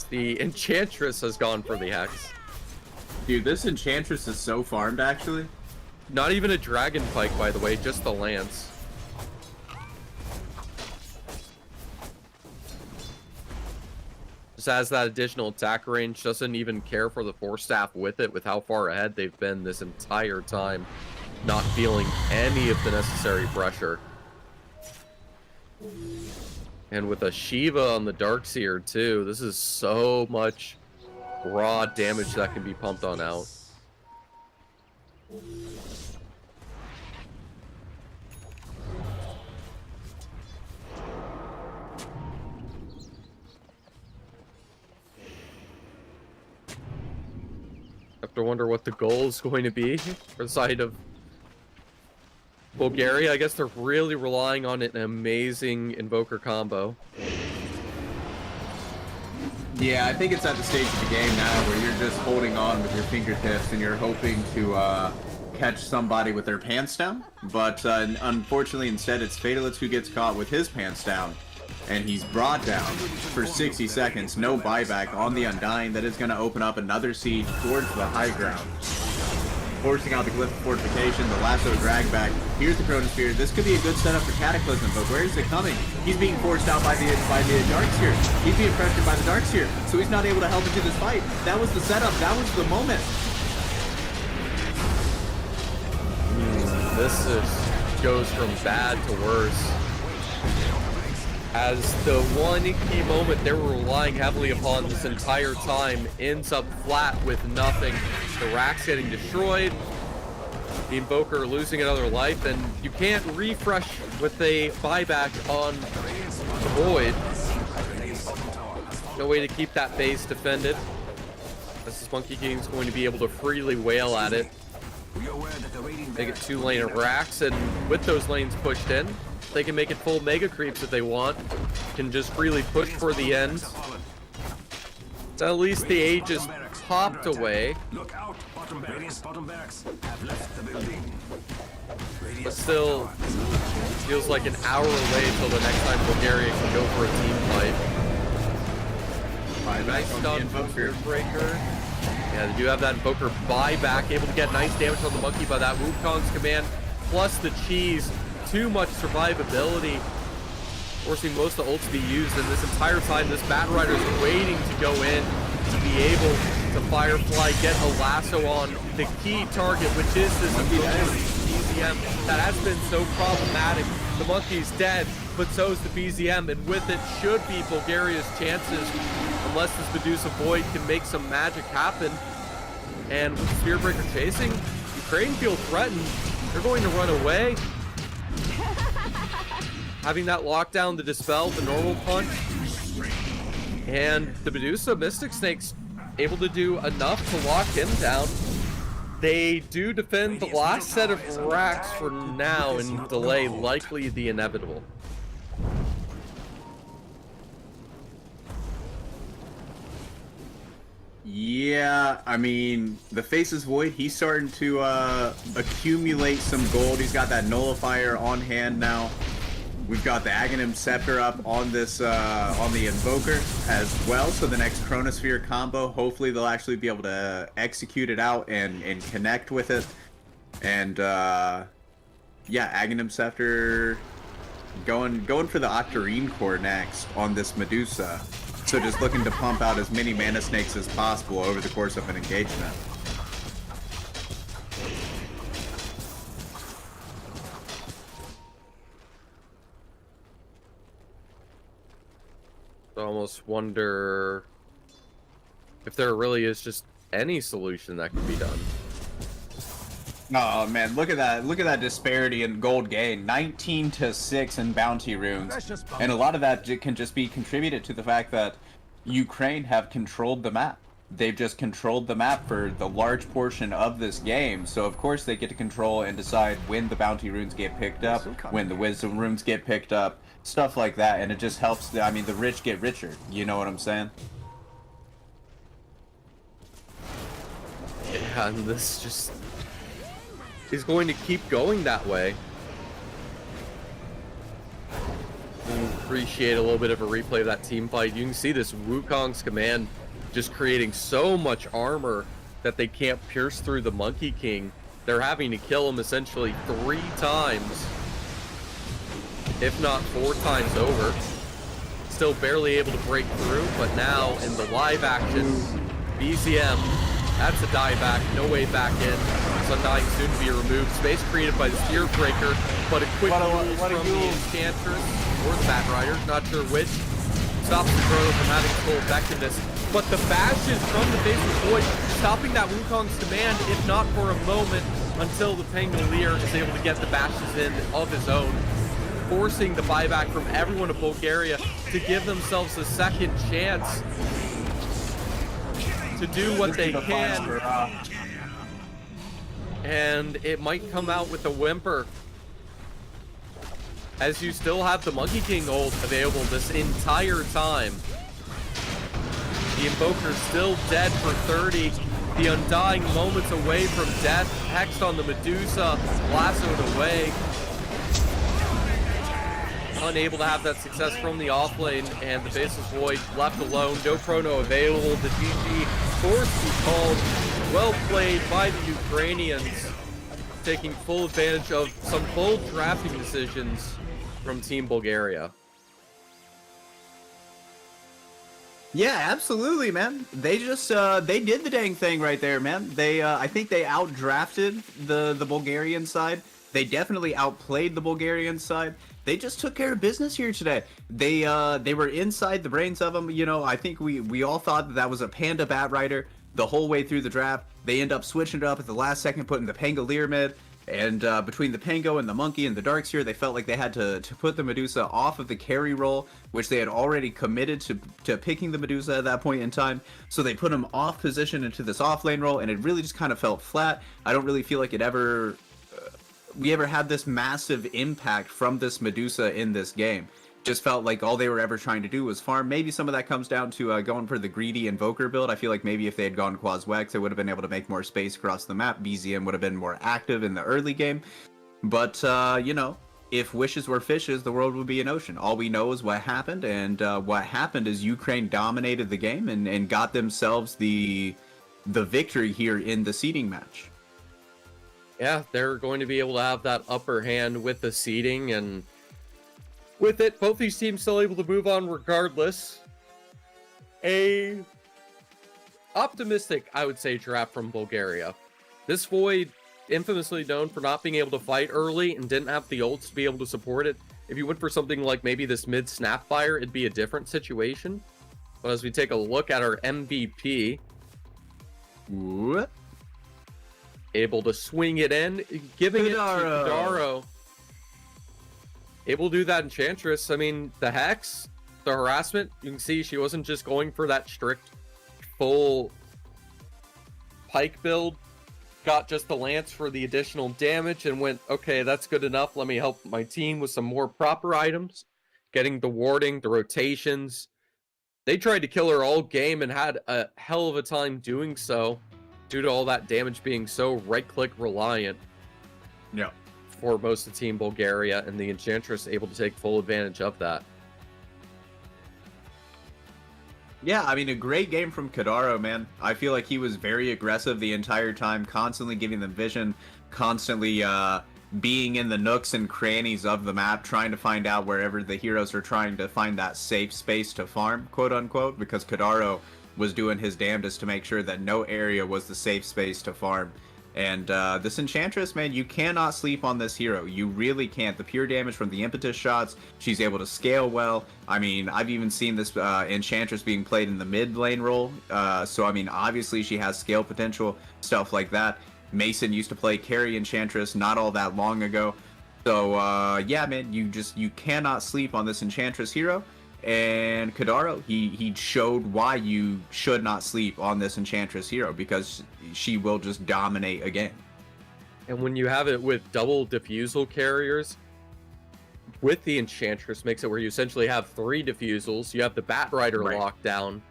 The Enchantress has gone for the Hex. Dude, this Enchantress is so farmed, actually. Not even a Dragon Pike, by the way, just the Lance. Just has that additional attack range, doesn't even care for the Force Staff with it, with how far ahead they've been this entire time. Not feeling any of the necessary pressure. And with a Shiva on the Darkseer too, this is so much raw damage that can be pumped on out. Have to wonder what the goal is going to be for the side of Bulgaria. I guess they're really relying on an amazing Invoker combo. Yeah, I think it's at the stage of the game now where you're just holding on with your fingertips and you're hoping to catch somebody with their pants down. But unfortunately, instead, it's Fatalitz who gets caught with his pants down. And he's brought down for 60 seconds. No buyback on the Undying. That is going to open up another siege towards the high ground. Forcing out the Glyph of Fortification, the Lasso drag back. Here's the Chronosphere. This could be a good setup for Cataclysm, but where is it coming? He's being forced out by the Darkseer. He's being pressured by the Darkseer, so he's not able to help into this fight. That was the setup. That was the moment. This goes from bad to worse. As the one key moment they were relying heavily upon this entire time ends up flat with nothing. The Rack's getting destroyed, the Invoker losing another life, and you can't refresh with a buyback on the Void. No way to keep that base defended. This Monkey King's going to be able to freely wail at it. Make it 2 lane of Racks, and with those lanes pushed in, they can make it full Mega Creeps if they want. Can just freely push for the end. So at least the Aegis popped away. But still, feels like an hour away until the next time Bulgaria can go for a team fight. Nice stun from Breaker. Yeah, they do have that Invoker buyback, able to get nice damage on the Monkey by that Wukong's command, plus the cheese. Too much survivability, forcing most of the ults to be used, and this entire time this Bat Rider is waiting to go in to be able to Firefly, get a lasso on the key target, which is this easy BZM that has been so problematic. The Monkey's dead, but so is the BZM, and with it should be Bulgaria's chances, unless this Medusa Void can make some magic happen. And with Spearbreaker chasing, Ukraine feel threatened. They're going to run away. Having that lockdown to dispel the normal punch. And the Medusa Mystic Snake's able to do enough to lock him down. They do defend the last set of racks for now and delay likely the inevitable. Yeah, I mean, the Faceless Void, he's starting to accumulate some gold. He's got that Nullifier on hand now. We've got the Aghanim Scepter up on this, on the Invoker as well. So the next Chronosphere combo, hopefully they'll actually be able to execute it out and connect with it. And, yeah, Aghanim Scepter going for the Octarine Core next on this Medusa. So just looking to pump out as many Mana Snakes as possible over the course of an engagement. I almost wonder if there really is just any solution that can be done. Oh man, look at that disparity in gold gain. 19-6 in bounty runes. And a lot of that can just be contributed to the fact that Ukraine have controlled the map. They've just controlled the map for the large portion of this game. So of course they get to control and decide when the bounty runes get picked up, when the wisdom runes get picked up, stuff like that. And it just helps, I mean, the rich get richer. You know what I'm saying? Yeah, and this just is going to keep going that way. Appreciate a little bit of a replay of that team fight. You can see this Wukong's command just creating so much armor that they can't pierce through the Monkey King. They're having to kill him essentially 3 times, if not 4 times over. Still barely able to break through, but now in the live action, BZM, that's a die back, no way back in. Sundying soon to be removed. Space created by the Spear Breaker, but a quick use from the Enchantress or the Bat Rider, not sure which. Stops the Chrono from having full effectiveness. But the bashes from the Faceless Void, stopping that Wukong's command, if not for a moment, until the Pangolier is able to get the bashes in of his own, forcing the buyback from everyone of Bulgaria to give themselves a second chance to do what they can. And it might come out with a whimper, as you still have the Monkey King ult available this entire time. The Invoker's still dead for 30. The Undying moments away from death. Hex on the Medusa, lassoed away. Unable to have that success from the offlane, and the Faceless Void left alone. No chrono available. The GG forced to be called. Well played by the Ukrainians, taking full advantage of some bold drafting decisions from Team Bulgaria. Yeah, absolutely, man. They just they did the dang thing right there, man. They I think they outdrafted the Bulgarian side. They definitely outplayed the Bulgarian side. They just took care of business here today. They were inside the brains of them. You know, I think we all thought that was a Panda Bat Rider the whole way through the draft. They end up switching it up at the last second, putting the Pangolier mid. And between the Pango and the Monkey and the Darkseer, they felt like they had to put the Medusa off of the carry role, which they had already committed to picking the Medusa at that point in time. So they put him off position into this offlane role, and it really just kind of felt flat. I don't really feel like we ever had this massive impact from this Medusa in this game. Just felt like all they were ever trying to do was farm. Maybe some of that comes down to going for the greedy Invoker build. I feel like maybe if they had gone Quas-Wex, they would have been able to make more space across the map. BZM would have been more active in the early game. But, you know, if wishes were fishes, the world would be an ocean. All we know is what happened, and what happened is Ukraine dominated the game and got themselves the victory here in the seeding match. Yeah, they're going to be able to have that upper hand with the seeding, and with it, both these teams still able to move on regardless. A optimistic, I would say, draft from Bulgaria. This Void infamously known for not being able to fight early and didn't have the ults to be able to support it. If you went for something like maybe this mid Snapfire, it'd be a different situation. But as we take a look at our MVP, What? able to swing it in, giving it to Kadaro. Kadaro. Able to do that Enchantress. I mean, the Hex, the harassment, you can see she wasn't just going for that strict full Pike build. Got just the Lance for the additional damage and went, okay, that's good enough. Let me help my team with some more proper items. Getting the warding, the rotations. They tried to kill her all game and had a hell of a time doing so due to all that damage being so right-click reliant Yeah. for most of Team Bulgaria, and the Enchantress able to take full advantage of that. Yeah, I mean, a great game from Kadaro, man. I feel like he was very aggressive the entire time, constantly giving them vision, constantly being in the nooks and crannies of the map, trying to find out wherever the heroes are trying to find that safe space to farm, quote unquote, because Kadaro was doing his damnedest to make sure that no area was the safe space to farm. And this Enchantress, man, you cannot sleep on this hero. You really can't. The pure damage from the impetus shots, she's able to scale well. I mean, I've even seen this Enchantress being played in the mid lane role. So, I mean, obviously she has scale potential, stuff like that. Mason used to play carry Enchantress not all that long ago. So, yeah, man, you cannot sleep on this Enchantress hero. And Kadaro, he showed why you should not sleep on this Enchantress hero, because she will just dominate a game. And when you have it with double diffusal carriers, with the Enchantress, makes it where you essentially have 3 diffusals. You have the Bat Rider Right. locked down.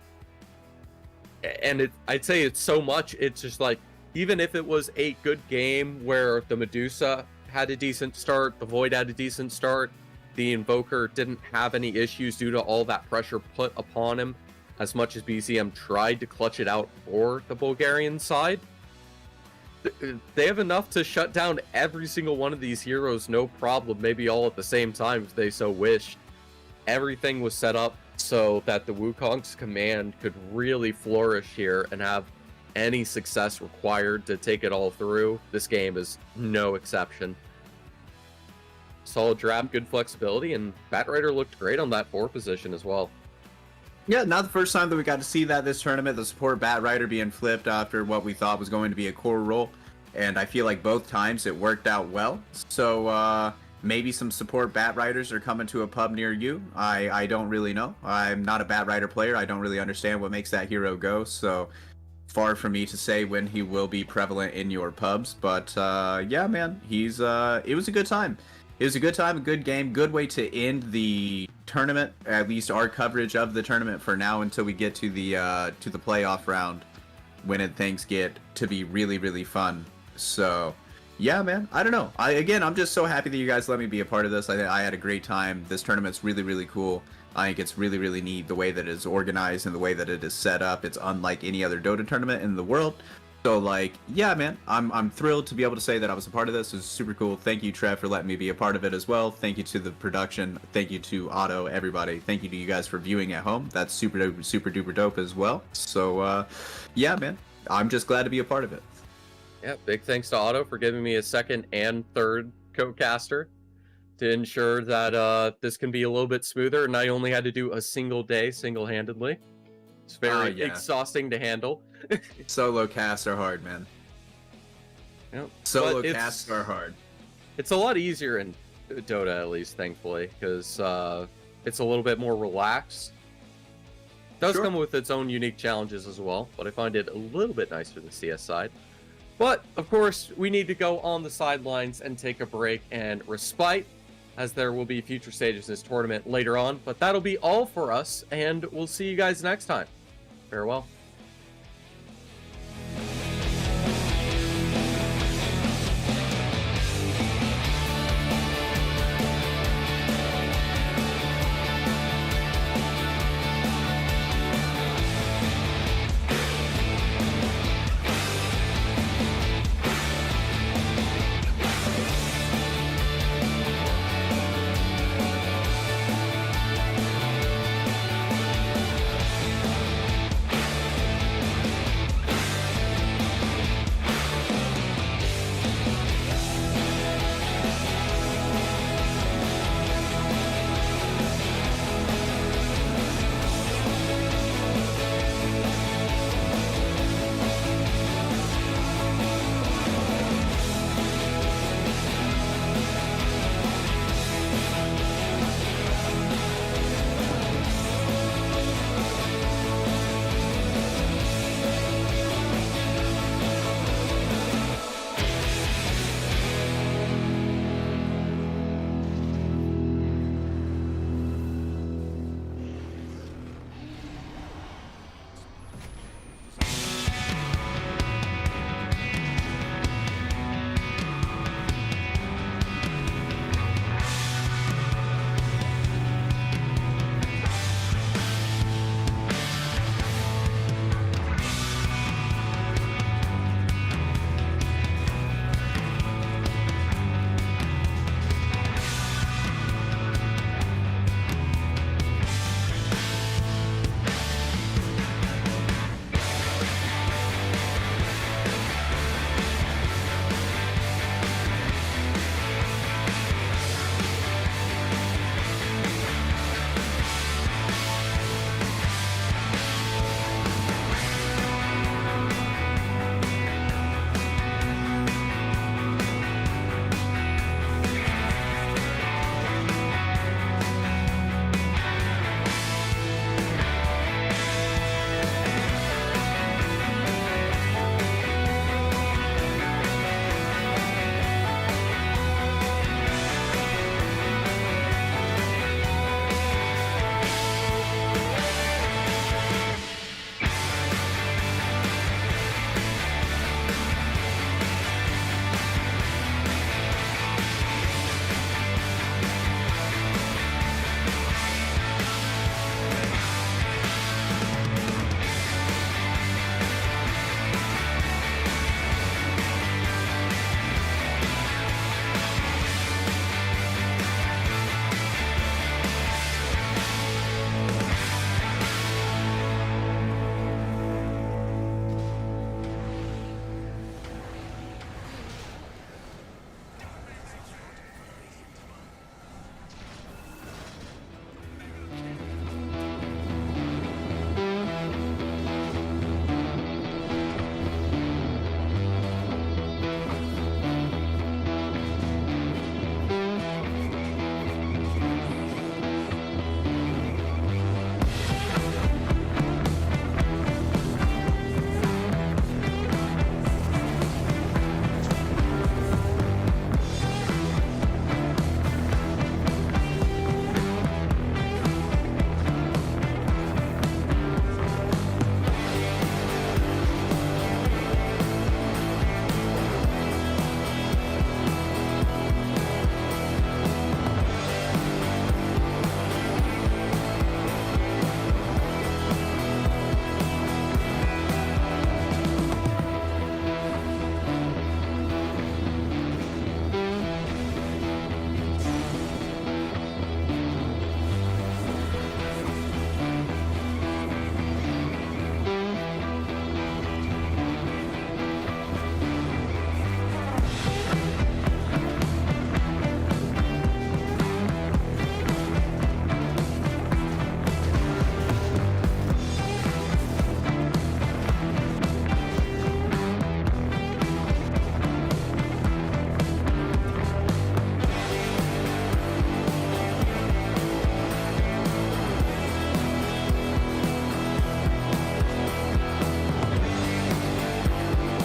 And I'd say it's so much, it's just like, even if it was a good game where the Medusa had a decent start, the Void had a decent start, the Invoker didn't have any issues due to all that pressure put upon him, as much as BZM tried to clutch it out for the Bulgarian side. They have enough to shut down every single one of these heroes, no problem, maybe all at the same time if they so wished. Everything was set up so that the Wukong's command could really flourish here and have any success required to take it all through. This game is no exception. Solid draft, good flexibility, and Batrider looked great on that 4 position as well. Yeah, not the first time that we got to see that this tournament, the support Bat Rider being flipped after what we thought was going to be a core role. And I feel like both times it worked out well. So maybe some support Bat Riders are coming to a pub near you. I don't really know. I'm not a Bat Rider player. I don't really understand what makes that hero go. So far from me to say when he will be prevalent in your pubs. But yeah, man, it was a good time. It was a good time, a good game, good way to end the tournament, at least our coverage of the tournament for now until we get to the playoff round when things get to be really, really fun. So, yeah, man, I don't know. I'm just so happy that you guys let me be a part of this. I had a great time. This tournament's really, really cool. I think it's really, really neat the way that it's organized and the way that it is set up. It's unlike any other Dota tournament in the world. So, like, yeah, man, I'm thrilled to be able to say that I was a part of this. It was super cool. Thank you, Trev, for letting me be a part of it as well. Thank you to the production. Thank you to Otto, everybody. Thank you to you guys for viewing at home. That's super duper dope as well. So, yeah, man, I'm just glad to be a part of it. Yeah, big thanks to Otto for giving me a second and third co-caster to ensure that this can be a little bit smoother. And I only had to do a single day single-handedly. It's very exhausting to handle. Solo casts are hard, man. Yep. Solo casts are hard. It's a lot easier in Dota, at least, thankfully, because it's a little bit more relaxed. It does come with its own unique challenges as well, but I find it a little bit nicer than the CS side. But, of course, we need to go on the sidelines and take a break and respite, as there will be future stages in this tournament later on. But that'll be all for us, and we'll see you guys next time. Farewell.